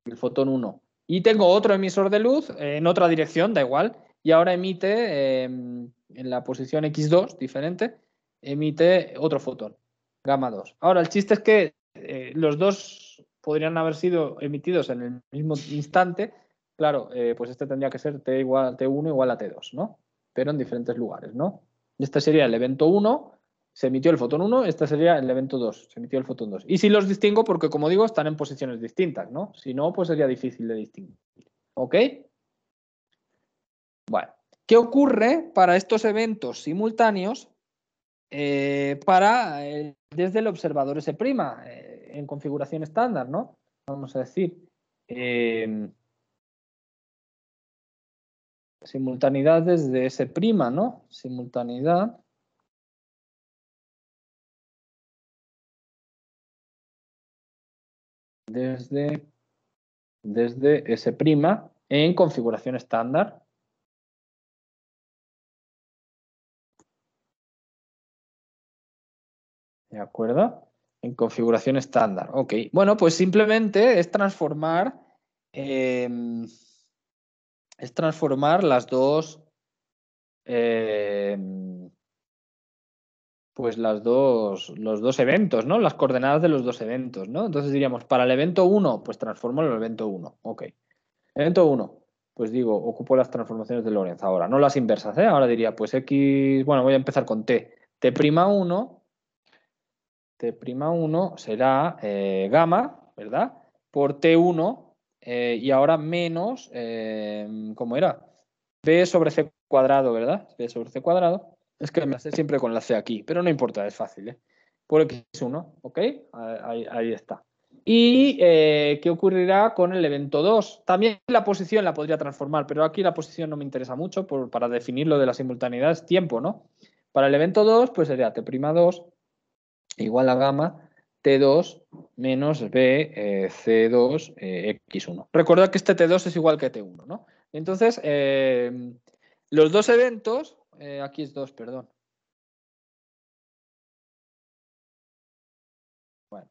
el fotón 1. Y tengo otro emisor de luz en otra dirección, da igual, y ahora emite en la posición X2, diferente, emite otro fotón, gamma 2. Ahora, el chiste es que los dos podrían haber sido emitidos en el mismo instante. Claro, pues este tendría que ser T1 igual a T2, ¿no? Pero en diferentes lugares, ¿no? Este sería el evento 1, se emitió el fotón 1, este sería el evento 2, se emitió el fotón 2. Y si los distingo, porque como digo, están en posiciones distintas, ¿no? Si no, pues sería difícil de distinguir. ¿Ok? Bueno, ¿qué ocurre para estos eventos simultáneos desde el observador S', en configuración estándar, ¿no? Vamos a decir, simultaneidad desde S', ¿no? Simultaneidad desde S' en configuración estándar. ¿De acuerdo? En configuración estándar. Ok. Bueno, pues simplemente es transformar las dos, pues los dos eventos, ¿no? Las coordenadas de los dos eventos, ¿no? Entonces diríamos, para el evento 1, pues transformo el evento 1. Ok. Evento 1, pues digo, ocupo las transformaciones de Lorentz ahora, no las inversas, ¿eh? Ahora diría, pues X, bueno, voy a empezar con T. T'1, T'1 será gamma, ¿verdad? Por T1 y ahora menos, ¿cómo era? B sobre C cuadrado, ¿verdad? B sobre C cuadrado. Es que me la sé siempre con la C aquí, pero no importa, es fácil, ¿eh? Por X1, ¿ok? Ahí está. ¿Y qué ocurrirá con el evento 2? También la posición la podría transformar, pero aquí la posición no me interesa mucho para definir lo de la simultaneidad, es tiempo, ¿no? Para el evento 2, pues sería T'2 igual a gamma T2 menos B C2 X1. Recordad que este T2 es igual que T1, ¿no? Entonces, los dos eventos, aquí es 2, perdón. Bueno.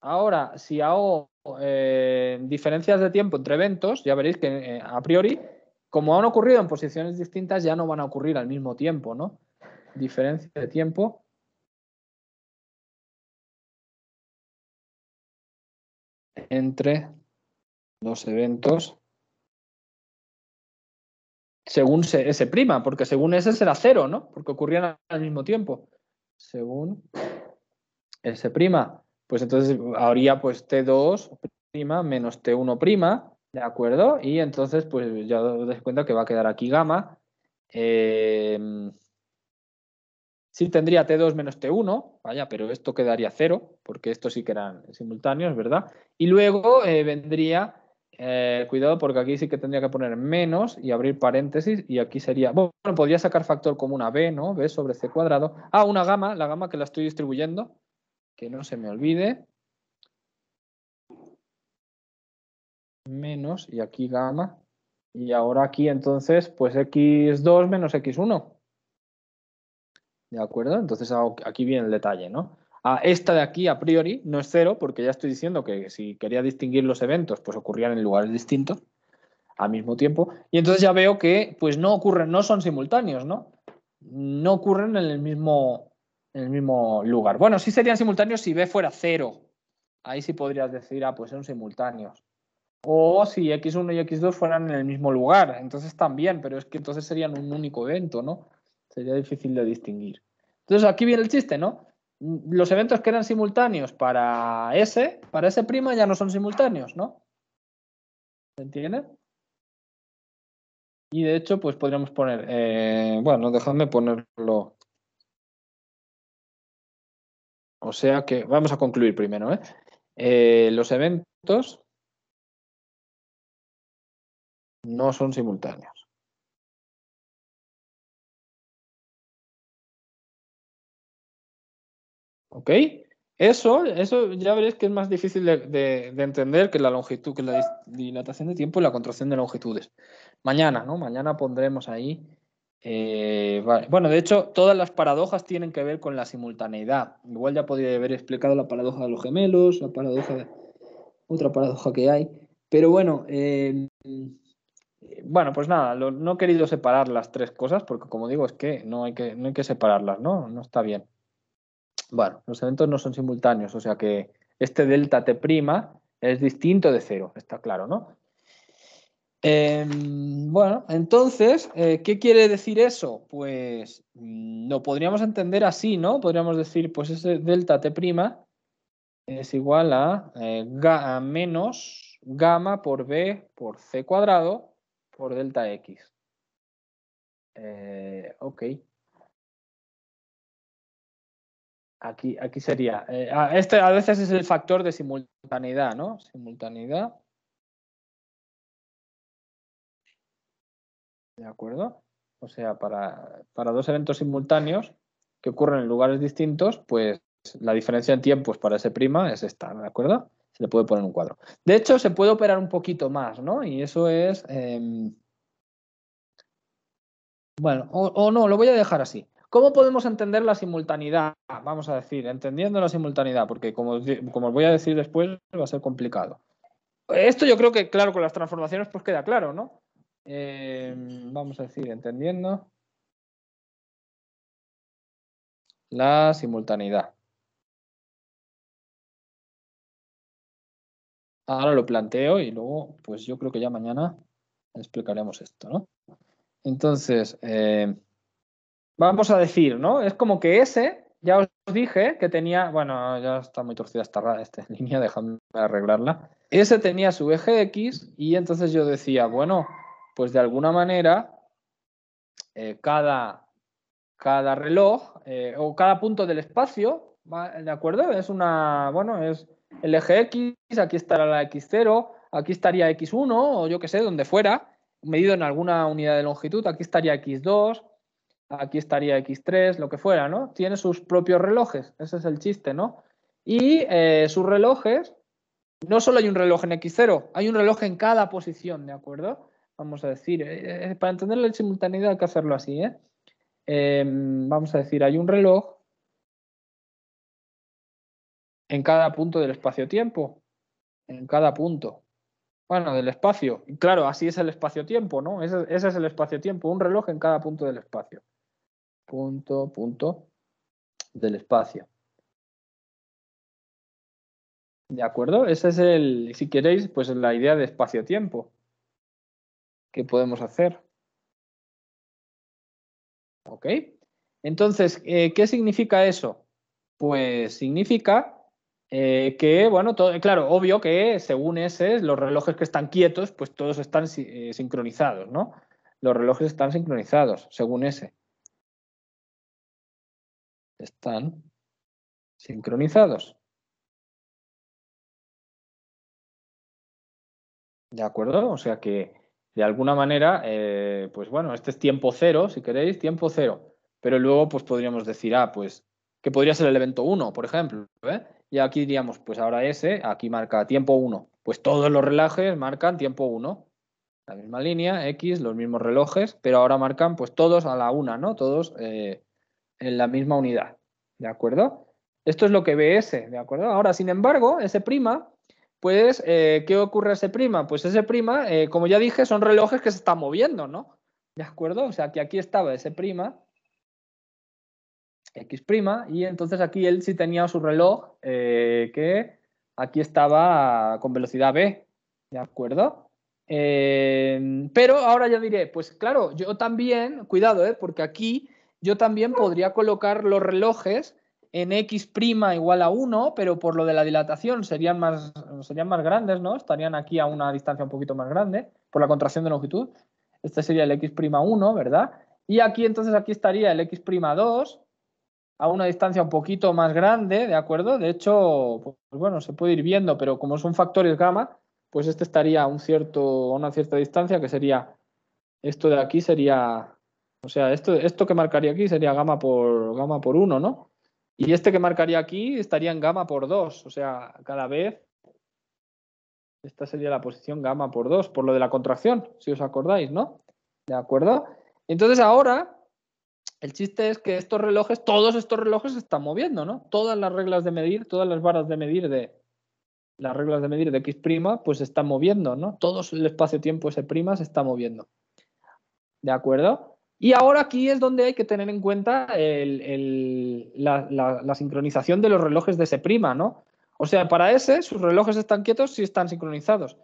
Ahora, si hago diferencias de tiempo entre eventos, ya veréis que a priori, como han ocurrido en posiciones distintas, ya no van a ocurrir al mismo tiempo, ¿no? Diferencia de tiempo entre los eventos según S', porque según S será 0, ¿no? Porque ocurrían al mismo tiempo. Según S', pues entonces habría pues T2' menos T1', ¿de acuerdo? Y entonces pues ya os dais cuenta que va a quedar aquí gamma. Sí tendría T2 menos T1, vaya, pero esto quedaría 0, porque estos sí que eran simultáneos, ¿verdad? Y luego vendría, cuidado porque aquí sí que tendría que poner menos y abrir paréntesis, y aquí sería, bueno, podría sacar factor común a B, ¿no? B sobre C cuadrado. Ah, una gamma, la gamma que la estoy distribuyendo, que no se me olvide. Menos, y aquí gamma. Y ahora aquí entonces, pues X2 menos X1. ¿De acuerdo? Entonces aquí viene el detalle, ¿no? Esta de aquí a priori no es 0 porque ya estoy diciendo que si quería distinguir los eventos pues ocurrían en lugares distintos al mismo tiempo y entonces ya veo que pues no ocurren, no son simultáneos, ¿no? No ocurren en el mismo lugar. Bueno, sí serían simultáneos si B fuera 0. Ahí sí podrías decir, pues son simultáneos. O si X1 y X2 fueran en el mismo lugar, entonces también, pero es que entonces serían un único evento, ¿no? Sería difícil de distinguir. Entonces aquí viene el chiste, ¿no? Los eventos que eran simultáneos para S' ya no son simultáneos, ¿no? ¿Se entiende? Y de hecho, pues podríamos poner, bueno, dejadme ponerlo. O sea que, vamos a concluir primero, ¿eh? Los eventos no son simultáneos. ¿Ok? Eso ya veréis que es más difícil de entender que la longitud, que la dilatación de tiempo y la contracción de longitudes. Mañana, ¿no? Mañana pondremos ahí. Vale. Bueno, de hecho, todas las paradojas tienen que ver con la simultaneidad. Igual ya podría haber explicado la paradoja de los gemelos, otra paradoja que hay. Pero bueno, bueno, pues nada, no he querido separar las tres cosas porque, como digo, es que no hay que separarlas, ¿no? No está bien. Bueno, los eventos no son simultáneos, o sea que este delta T' es distinto de cero, está claro, ¿no? Bueno, entonces, ¿qué quiere decir eso? Pues lo podríamos entender así, ¿no? Podríamos decir, pues ese delta T' es igual a menos gamma por B por C cuadrado por delta X. Ok. Aquí sería. Este a veces es el factor de simultaneidad, ¿no? Simultaneidad. ¿De acuerdo? O sea, para dos eventos simultáneos que ocurren en lugares distintos, pues la diferencia en tiempos para ese prima es esta, ¿de acuerdo? Se le puede poner un cuadro. De hecho, se puede operar un poquito más, ¿no? Y eso es. Bueno, o no, lo voy a dejar así. ¿Cómo podemos entender la simultaneidad? Vamos a decir, entendiendo la simultaneidad, porque como os voy a decir después, va a ser complicado. Esto yo creo que, claro, con las transformaciones pues queda claro, ¿no? Vamos a decir, entendiendo la simultaneidad. Ahora lo planteo y luego, pues yo creo que ya mañana explicaremos esto, ¿no? Entonces, vamos a decir, ¿no? Es como que S, ya os dije que tenía, bueno, ya está muy torcida esta línea, déjame arreglarla. S tenía su eje X y entonces yo decía, bueno, pues de alguna manera cada reloj o cada punto del espacio, ¿de acuerdo? Es bueno, es el eje X, aquí estará la X0, aquí estaría X1 o yo que sé, donde fuera, medido en alguna unidad de longitud, aquí estaría X2, aquí estaría X3, lo que fuera, ¿no? Tiene sus propios relojes, ese es el chiste, ¿no? Y sus relojes, no solo hay un reloj en X0, hay un reloj en cada posición, ¿de acuerdo? Vamos a decir, para entender la simultaneidad hay que hacerlo así, ¿eh? Vamos a decir, hay un reloj en cada punto del espacio-tiempo, en cada punto. Bueno, del espacio. Claro, así es el espacio-tiempo, ¿no? Ese es el espacio-tiempo, un reloj en cada punto del espacio. Punto del espacio. ¿De acuerdo? Ese es si queréis, pues la idea de espacio-tiempo que podemos hacer. ¿Ok? Entonces, ¿qué significa eso? Pues significa que, bueno, claro, obvio que según ese, los relojes que están quietos, pues todos están sincronizados, ¿no? Los relojes están sincronizados, según ese. Están sincronizados. ¿De acuerdo? O sea que, de alguna manera, pues bueno, este es tiempo cero, si queréis, tiempo cero. Pero luego, pues podríamos decir, pues, que podría ser el evento 1, por ejemplo, ¿eh? Y aquí diríamos, pues ahora ese, aquí marca tiempo 1. Pues todos los relojes marcan tiempo 1. La misma línea, X, los mismos relojes, pero ahora marcan pues todos a la una, ¿no? Todos en la misma unidad, ¿de acuerdo? Esto es lo que ve S, ¿de acuerdo? Ahora, sin embargo, S', pues, ¿qué ocurre a S'? Pues S', como ya dije, son relojes que se están moviendo, ¿no? ¿De acuerdo? O sea, que aquí estaba S', X', y entonces aquí él sí tenía su reloj que aquí estaba con velocidad B, ¿de acuerdo? Pero ahora ya diré, pues claro, yo también, cuidado, porque aquí yo también podría colocar los relojes en X' igual a 1, pero por lo de la dilatación serían más grandes, ¿no? Estarían aquí a una distancia un poquito más grande, por la contracción de longitud. Este sería el X'1, ¿verdad? Y aquí entonces aquí estaría el X'2 a una distancia un poquito más grande, ¿de acuerdo? De hecho, pues bueno, se puede ir viendo, pero como son factores gamma, pues este estaría a una cierta distancia, que sería, esto de aquí sería, o sea, esto que marcaría aquí sería gamma por 1, ¿no? Y este que marcaría aquí estaría en gamma por 2. O sea, cada vez esta sería la posición gamma por 2, por lo de la contracción, si os acordáis, ¿no? ¿De acuerdo? Entonces ahora el chiste es que estos relojes, todos estos relojes se están moviendo, ¿no? Todas las reglas de medir, todas las varas de medir de las reglas de medir de X', pues se están moviendo, ¿no? Todo el espacio-tiempo S' se está moviendo. ¿De acuerdo? Y ahora aquí es donde hay que tener en cuenta la sincronización de los relojes de S', ¿no? O sea, para S, sus relojes están quietos si están sincronizados.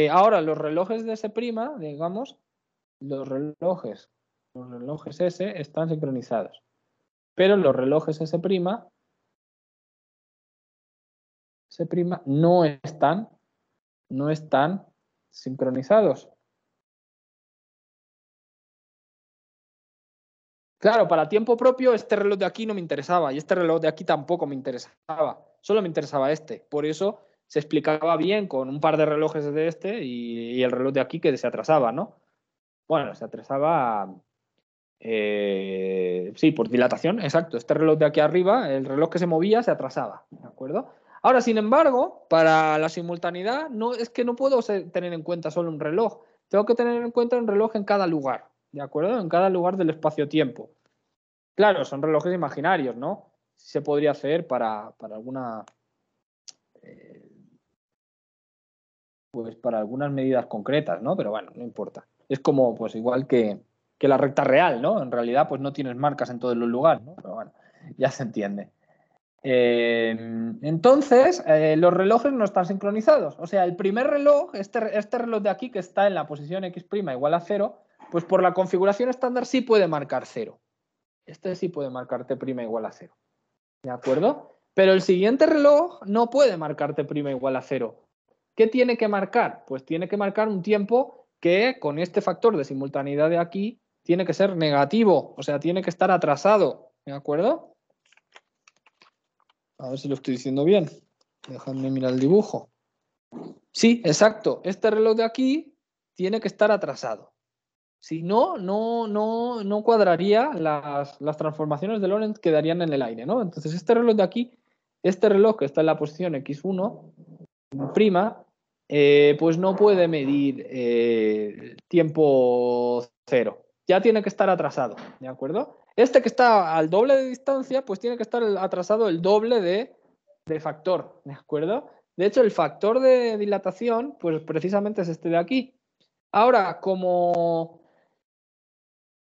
Ahora, los relojes de S', digamos, los relojes S están sincronizados. Pero los relojes S' no están sincronizados. Claro, para tiempo propio este reloj de aquí no me interesaba y este reloj de aquí tampoco me interesaba. Solo me interesaba este. Por eso se explicaba bien con un par de relojes de este y el reloj de aquí que se atrasaba, ¿no? Bueno, se atrasaba... sí, por dilatación, exacto. Este reloj de aquí arriba, el reloj que se movía se atrasaba, ¿de acuerdo? Ahora, sin embargo, para la simultaneidad, no, es que no puedo tener en cuenta solo un reloj. Tengo que tener en cuenta un reloj en cada lugar, ¿de acuerdo? En cada lugar del espacio-tiempo. Claro, son relojes imaginarios, ¿no? Se podría hacer para alguna... pues para algunas medidas concretas, ¿no? Pero bueno, no importa. Es como, pues igual que la recta real, ¿no? En realidad, pues no tienes marcas en todos los lugares, ¿no? Pero bueno, ya se entiende. Entonces, los relojes no están sincronizados. O sea, el primer reloj, este reloj de aquí que está en la posición X' igual a 0, pues por la configuración estándar sí puede marcar 0. Este sí puede marcar T' igual a 0. ¿De acuerdo? Pero el siguiente reloj no puede marcar T' igual a 0. ¿Qué tiene que marcar? Pues tiene que marcar un tiempo que con este factor de simultaneidad de aquí tiene que ser negativo, o sea, tiene que estar atrasado. ¿De acuerdo? A ver si lo estoy diciendo bien. Dejadme mirar el dibujo. Sí, exacto. Este reloj de aquí tiene que estar atrasado. Si no, no cuadraría las transformaciones de Lorentz quedarían en el aire, ¿no? Entonces, este reloj de aquí, este reloj que está en la posición X1', pues no puede medir tiempo 0. Ya tiene que estar atrasado, ¿de acuerdo? Este que está al doble de distancia, pues tiene que estar atrasado el doble de factor, ¿de acuerdo? De hecho, el factor de dilatación, pues precisamente es este de aquí. Ahora, como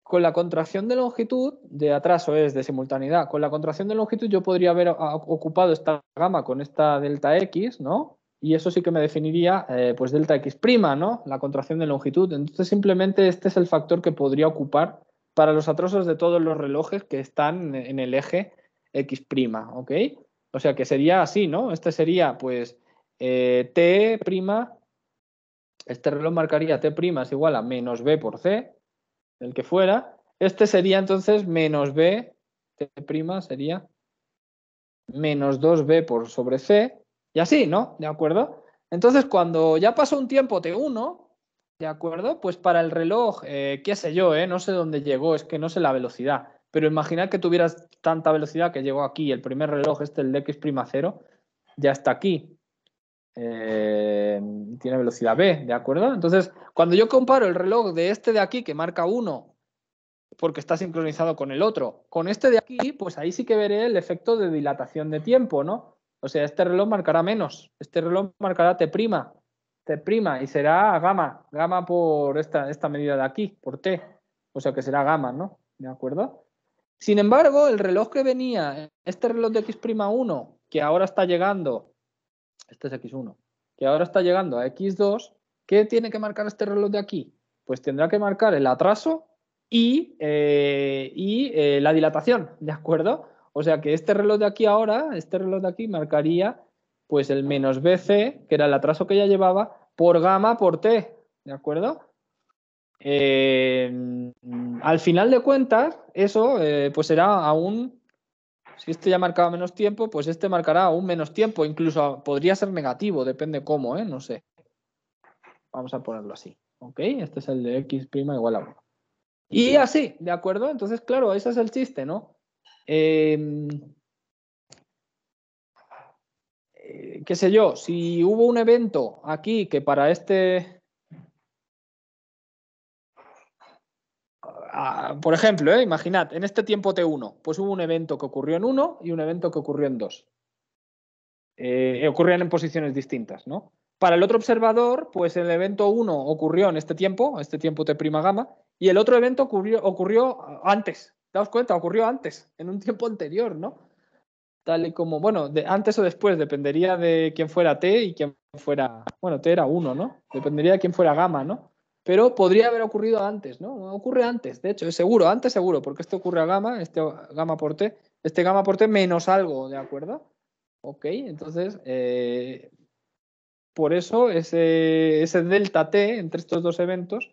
con la contracción de longitud, de atraso es de simultaneidad, con la contracción de longitud yo podría haber ocupado esta gamma con esta delta X, ¿no? Y eso sí que me definiría pues delta X', ¿no? La contracción de longitud. Entonces simplemente este es el factor que podría ocupar para los atrasos de todos los relojes que están en el eje X', ¿ok? O sea que sería así, ¿no? Este sería pues T', este reloj marcaría T' es igual a menos B por C, el que fuera. Este sería entonces menos B, T' sería menos 2B por sobre C, y así, ¿no? ¿De acuerdo? Entonces, cuando ya pasó un tiempo T1, ¿de acuerdo? Pues para el reloj, qué sé yo, no sé dónde llegó, es que no sé la velocidad, pero imaginad que tuvieras tanta velocidad que llegó aquí, el primer reloj, el de X'0, ya está aquí. Tiene velocidad B, ¿de acuerdo? Entonces, cuando yo comparo el reloj de este de aquí, que marca 1, porque está sincronizado con el otro, con este de aquí, pues ahí sí que veré el efecto de dilatación de tiempo, ¿no? O sea, este reloj marcará menos, este reloj marcará T', y será gamma por esta medida de aquí, por T, o sea que será gamma, ¿no? ¿De acuerdo? Sin embargo, el reloj que venía, este reloj de X'1, que ahora está llegando, este es X1, que ahora está llegando a X2, ¿qué tiene que marcar este reloj de aquí? Pues tendrá que marcar el atraso y la dilatación, ¿de acuerdo? O sea que este reloj de aquí ahora, este reloj de aquí marcaría pues el menos BC, que era el atraso que ya llevaba, por gamma por T, ¿de acuerdo? Al final de cuentas, eso pues será aún, si este ya marcaba menos tiempo, pues este marcará aún menos tiempo, incluso podría ser negativo, depende cómo, no sé. Vamos a ponerlo así, ¿ok? Este es el de X' igual a 1. Y así, ¿de acuerdo? Entonces, claro, ese es el chiste, ¿no? qué sé yo, si hubo un evento aquí que para este... por ejemplo, imaginad, en este tiempo T1, pues hubo un evento que ocurrió en 1 y un evento que ocurrió en 2. Ocurrían en posiciones distintas, ¿no? Para el otro observador, pues el evento 1 ocurrió en este tiempo T' gamma, y el otro evento ocurrió antes. Daos cuenta, ocurrió antes, en un tiempo anterior, ¿no? Tal y como, bueno, antes o después, dependería de quién fuera T y quién fuera, bueno, T era 1, ¿no? Dependería de quién fuera gamma, ¿no? Pero podría haber ocurrido antes, ¿no? Ocurre antes, de hecho, es seguro, antes seguro, porque esto ocurre a gamma, este gamma por T, este gamma por T menos algo, ¿de acuerdo? Ok, entonces, por eso ese delta T entre estos dos eventos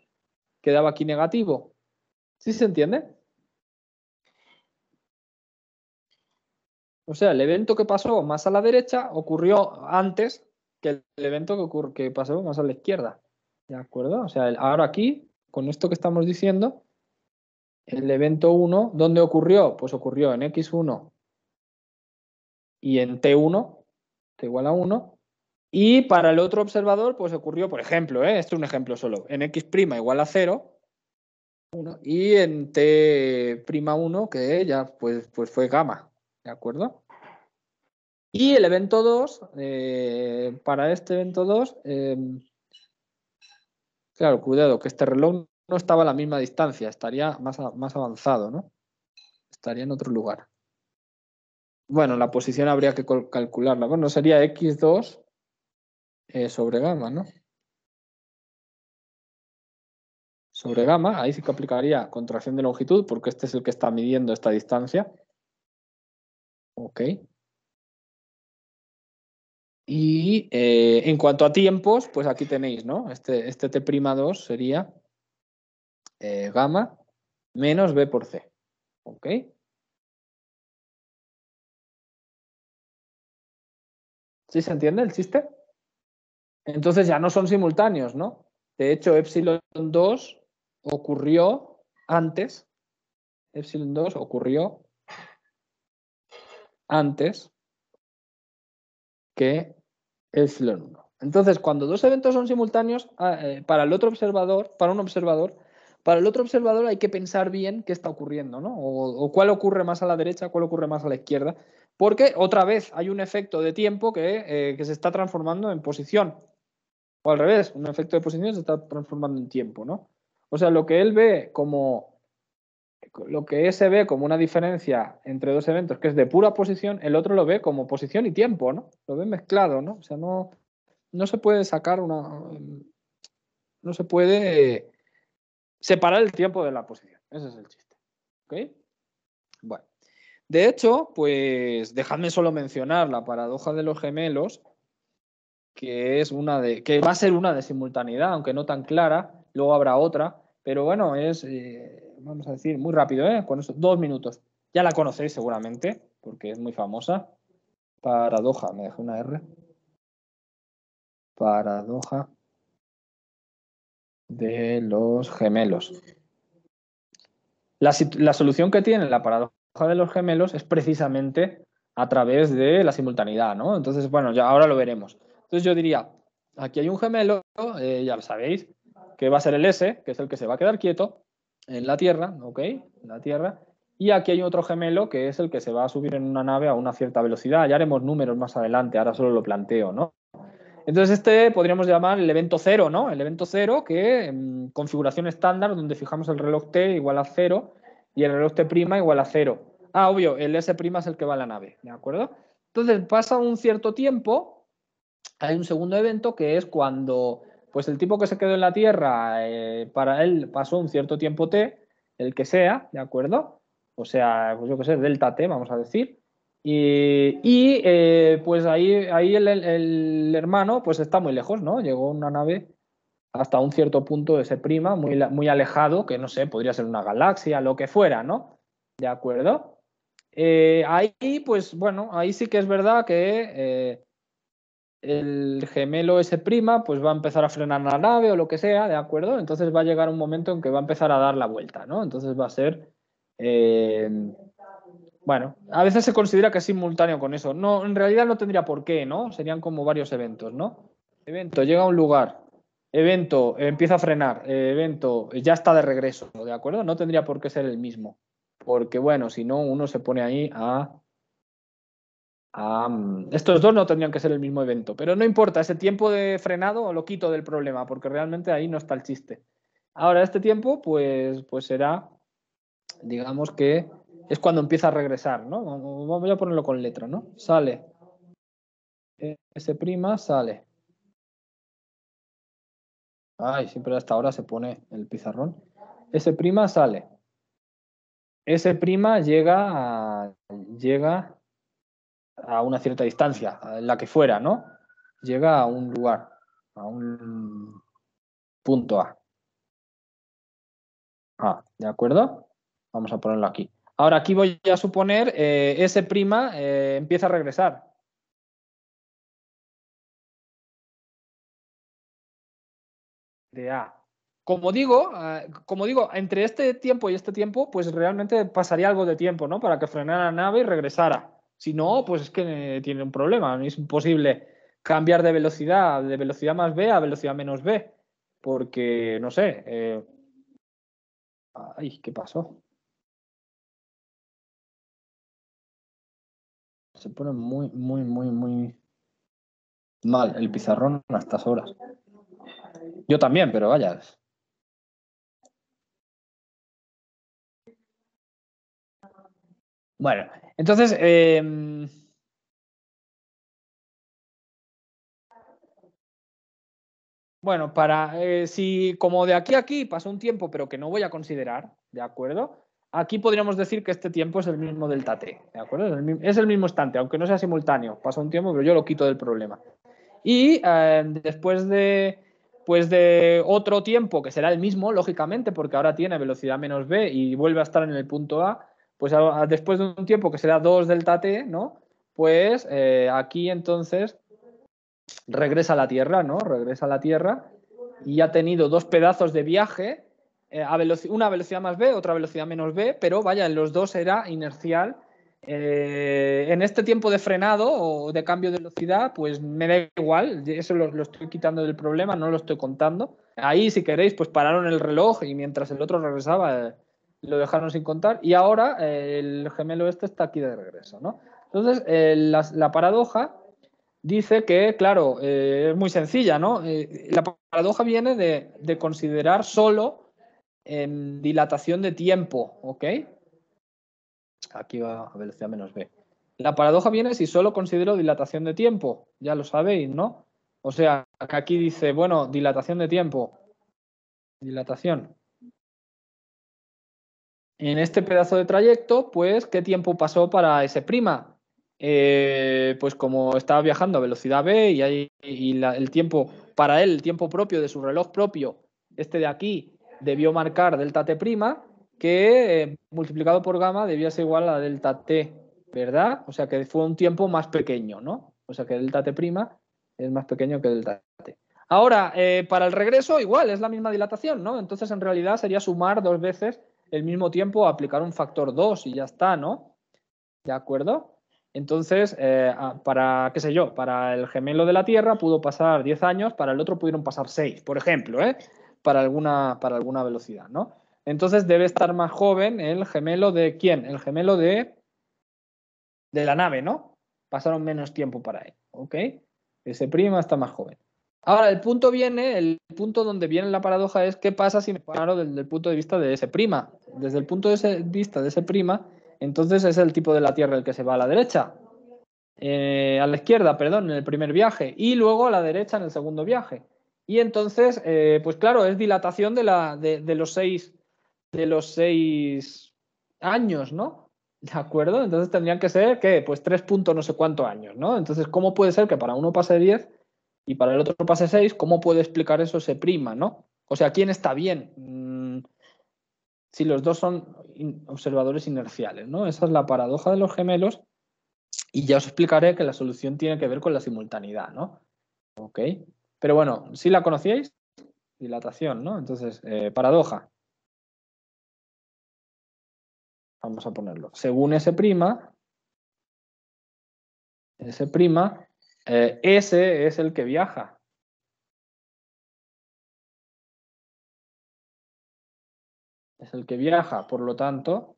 quedaba aquí negativo. ¿Sí se entiende? O sea, el evento que pasó más a la derecha ocurrió antes que el evento que pasó más a la izquierda. ¿De acuerdo? O sea, ahora aquí, con esto que estamos diciendo, el evento 1, ¿dónde ocurrió? Pues ocurrió en x1 y en t1, t igual a 1. Y para el otro observador, pues ocurrió, por ejemplo, esto es un ejemplo solo, en x' igual a 0, 1, y en t'1, que ya pues fue gamma, ¿de acuerdo? Y el evento 2, para este evento 2, claro, cuidado, que este reloj no estaba a la misma distancia, estaría más avanzado, ¿no? Estaría en otro lugar. Bueno, la posición habría que calcularla. Bueno, sería x2 sobre gamma, ¿no? Sobre gamma, ahí sí que aplicaría contracción de longitud, porque este es el que está midiendo esta distancia. Ok. Y en cuanto a tiempos, pues aquí tenéis, ¿no? Este T'2 sería gamma menos B por C. ¿Ok? ¿Sí se entiende el chiste? Entonces ya no son simultáneos, ¿no? De hecho, epsilon 2 ocurrió antes. Epsilon 2 ocurrió antes que epsilon 1. Entonces, cuando dos eventos son simultáneos, para el otro observador, para un observador, para el otro observador hay que pensar bien qué está ocurriendo, ¿no? O cuál ocurre más a la derecha, cuál ocurre más a la izquierda. Porque otra vez hay un efecto de tiempo que se está transformando en posición. O al revés, un efecto de posición se está transformando en tiempo, ¿no? O sea, lo que él ve como lo que ese ve como una diferencia entre dos eventos que es de pura posición, el otro lo ve como posición y tiempo, ¿no? Lo ve mezclado, ¿no? O sea, no se puede sacar no se puede separar el tiempo de la posición. Ese es el chiste. ¿Ok? Bueno. De hecho, pues dejadme solo mencionar la paradoja de los gemelos, que va a ser una de simultaneidad, aunque no tan clara, luego habrá otra, pero bueno, vamos a decir, muy rápido, con eso, 2 minutos. Ya la conocéis seguramente, porque es muy famosa. Paradoja, me dejé una R. Paradoja de los gemelos. La solución que tiene la paradoja de los gemelos es precisamente a través de la simultaneidad, ¿no? Entonces, bueno, ya ahora lo veremos. Entonces yo diría, aquí hay un gemelo, ya lo sabéis, que va a ser el S, que es el que se va a quedar quieto en la Tierra, ¿ok? En la Tierra. Y aquí hay otro gemelo que es el que se va a subir en una nave a una cierta velocidad. Ya haremos números más adelante, ahora solo lo planteo, ¿no? Entonces este podríamos llamar el evento cero, ¿no? El evento cero que en configuración estándar donde fijamos el reloj T igual a 0 y el reloj T' igual a 0. Ah, obvio, el S' es el que va a la nave, ¿de acuerdo? Entonces pasa un cierto tiempo, hay un segundo evento que es cuando pues el tipo que se quedó en la Tierra, para él pasó un cierto tiempo T, el que sea, ¿de acuerdo? O sea, pues yo qué sé, delta T, vamos a decir. Pues ahí el hermano pues está muy lejos, ¿no? Llegó una nave hasta un cierto punto de ese prima, muy alejado, que no sé, podría ser una galaxia, lo que fuera, ¿no? ¿De acuerdo? Ahí, pues bueno, ahí sí que es verdad que el gemelo S' pues va a empezar a frenar la nave o lo que sea, ¿de acuerdo? Entonces va a llegar un momento en que va a empezar a dar la vuelta, ¿no? Entonces va a ser Bueno, a veces se considera que es simultáneo con eso. No, en realidad no tendría por qué, ¿no? Serían como varios eventos, ¿no? Evento, llega a un lugar. Evento, empieza a frenar. Evento, ya está de regreso, ¿de acuerdo? No tendría por qué ser el mismo. Porque, bueno, si no, uno se pone ahí estos dos no tendrían que ser el mismo evento. Pero no importa, ese tiempo de frenado lo quito del problema, porque realmente ahí no está el chiste. Ahora, este tiempo, pues será, digamos que es cuando empieza a regresar, ¿no? Vamos a ponerlo con letra, ¿no? Sale. S' sale. Ay, siempre hasta ahora se pone el pizarrón. S' sale. S' llega a una cierta distancia, a la que fuera, ¿no? Llega a un lugar, a un punto A. ¿De acuerdo? Vamos a ponerlo aquí. Ahora aquí voy a suponer S' empieza a regresar. De A. Como digo, entre este tiempo y este tiempo, pues realmente pasaría algo de tiempo, ¿no? Para que frenara la nave y regresara. Si no, pues es que tiene un problema. Es imposible cambiar de velocidad más B a velocidad menos B. Porque, no sé. Ay, ¿qué pasó? Se pone muy, muy, muy, muy mal el pizarrón a estas horas. Yo también, pero vaya. Bueno, entonces, bueno, si como de aquí a aquí pasó un tiempo, pero que no voy a considerar, ¿de acuerdo? Aquí podríamos decir que este tiempo es el mismo delta t, ¿de acuerdo? Es el mismo instante, aunque no sea simultáneo. Pasó un tiempo, pero yo lo quito del problema. Y después pues de otro tiempo, que será el mismo, lógicamente, porque ahora tiene velocidad menos v y vuelve a estar en el punto A, pues después de un tiempo que será 2 delta t, ¿no? Pues aquí entonces regresa a la Tierra, ¿no? Regresa a la Tierra y ha tenido dos pedazos de viaje, una velocidad más v, otra velocidad menos v, pero vaya, en los dos era inercial. En este tiempo de frenado o de cambio de velocidad, pues me da igual, eso lo estoy quitando del problema, no lo estoy contando. Ahí, si queréis, pues pararon el reloj y mientras el otro regresaba, lo dejaron sin contar. Y ahora el gemelo este está aquí de regreso, ¿no? Entonces, la paradoja dice que, claro, es muy sencilla, ¿no? La paradoja viene de considerar solo dilatación de tiempo, ¿ok? Aquí va a velocidad menos v. La paradoja viene si solo considero dilatación de tiempo, ya lo sabéis, ¿no? O sea, que aquí dice, bueno, dilatación de tiempo, dilatación. En este pedazo de trayecto, pues, ¿qué tiempo pasó para S'? Pues como estaba viajando a velocidad v el tiempo, para él, el tiempo propio de su reloj propio, este de aquí, debió marcar delta t', que multiplicado por gamma debía ser igual a delta t, ¿verdad? O sea que fue un tiempo más pequeño, ¿no? O sea que delta t' es más pequeño que delta t. Ahora, para el regreso, igual, es la misma dilatación, ¿no? Entonces, en realidad, sería sumar dos veces el mismo tiempo, aplicar un factor 2 y ya está, ¿no? ¿De acuerdo? Entonces, para, qué sé yo, para el gemelo de la Tierra pudo pasar 10 años, para el otro pudieron pasar 6, por ejemplo, para alguna velocidad, ¿no? Entonces debe estar más joven el gemelo de ¿quién? El gemelo de la nave, ¿no? Pasaron menos tiempo para él, ¿ok? Ese prima está más joven. Ahora, el punto donde viene la paradoja es qué pasa si me paro desde el punto de vista de S'. Desde el punto de vista de S', entonces es el tipo de la Tierra el que se va a la derecha. A la izquierda, perdón, en el primer viaje, y luego a la derecha en el segundo viaje. Y entonces, pues claro, es dilatación de los 6 años, ¿no? ¿De acuerdo? Entonces tendrían que ser, ¿qué? Pues 3 puntos no sé cuántos años, ¿no? Entonces, ¿cómo puede ser que para uno pase 10 y para el otro pase 6? ¿Cómo puede explicar eso S', ¿no? O sea, ¿quién está bien? Si los dos son observadores inerciales, ¿no? Esa es la paradoja de los gemelos. Y ya os explicaré que la solución tiene que ver con la simultaneidad, ¿no? ¿Ok? Pero bueno, ¿sí la conocíais? Dilatación, ¿no? Entonces, paradoja. vamos a ponerlo, según S', S', S es el que viaja. Es el que viaja, por lo tanto,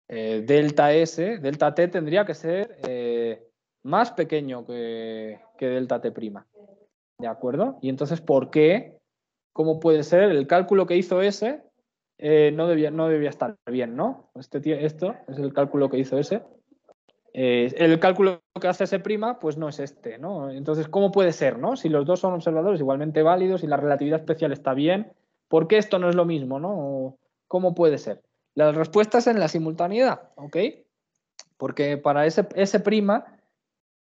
delta S, delta T tendría que ser más pequeño que delta T'. ¿De acuerdo? Y entonces, ¿por qué? ¿Cómo puede ser? El cálculo que hizo S no debía estar bien, ¿no? Esto es el cálculo que hizo S. El cálculo que hace S', pues no es este, ¿no? Entonces, ¿cómo puede ser, no? Si los dos son observadores igualmente válidos y la relatividad especial está bien, ¿por qué esto no es lo mismo, no? ¿Cómo puede ser? La respuesta es en la simultaneidad, ¿ok? Porque para S',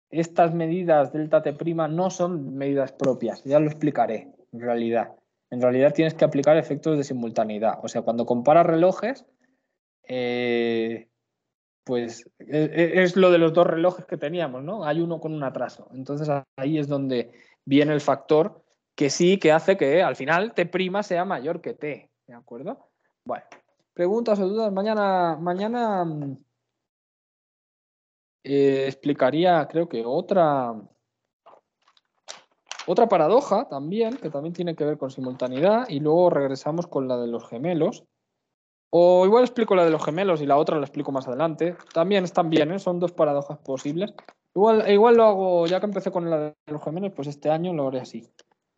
estas medidas delta T' no son medidas propias, ya lo explicaré en realidad. En realidad tienes que aplicar efectos de simultaneidad. O sea, cuando comparas relojes, pues es lo de los dos relojes que teníamos, ¿no? Hay uno con un atraso. Entonces ahí es donde viene el factor que sí que hace que al final T' sea mayor que T, ¿de acuerdo? Bueno, preguntas o dudas. Mañana explicaría, creo que otra paradoja también, que también tiene que ver con simultaneidad, y luego regresamos con la de los gemelos. O igual explico la de los gemelos y la otra la explico más adelante. También están bien, ¿eh? Son dos paradojas posibles. Igual lo hago, ya que empecé con la de los gemelos, pues este año lo haré así.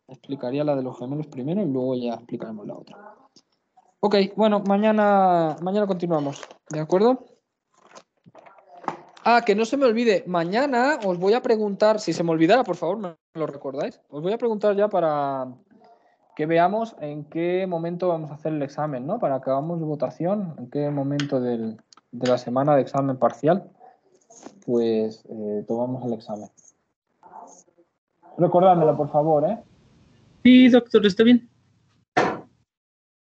Explicaría la de los gemelos primero y luego ya explicaremos la otra. Ok, bueno, mañana continuamos, ¿de acuerdo? Ah, que no se me olvide, mañana os voy a preguntar, si se me olvidara, por favor, me lo recordáis. Os voy a preguntar ya para que veamos en qué momento vamos a hacer el examen, ¿no? Para que hagamos votación, en qué momento de la semana de examen parcial, pues tomamos el examen. Recordádmelo, por favor, ¿eh? Sí, doctor, está bien.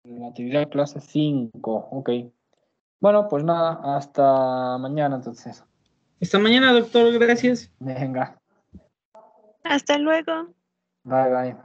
Relatividad clase 5, ok. Bueno, pues nada, hasta mañana entonces. Hasta mañana, doctor, gracias. Venga, Hasta luego. bye bye.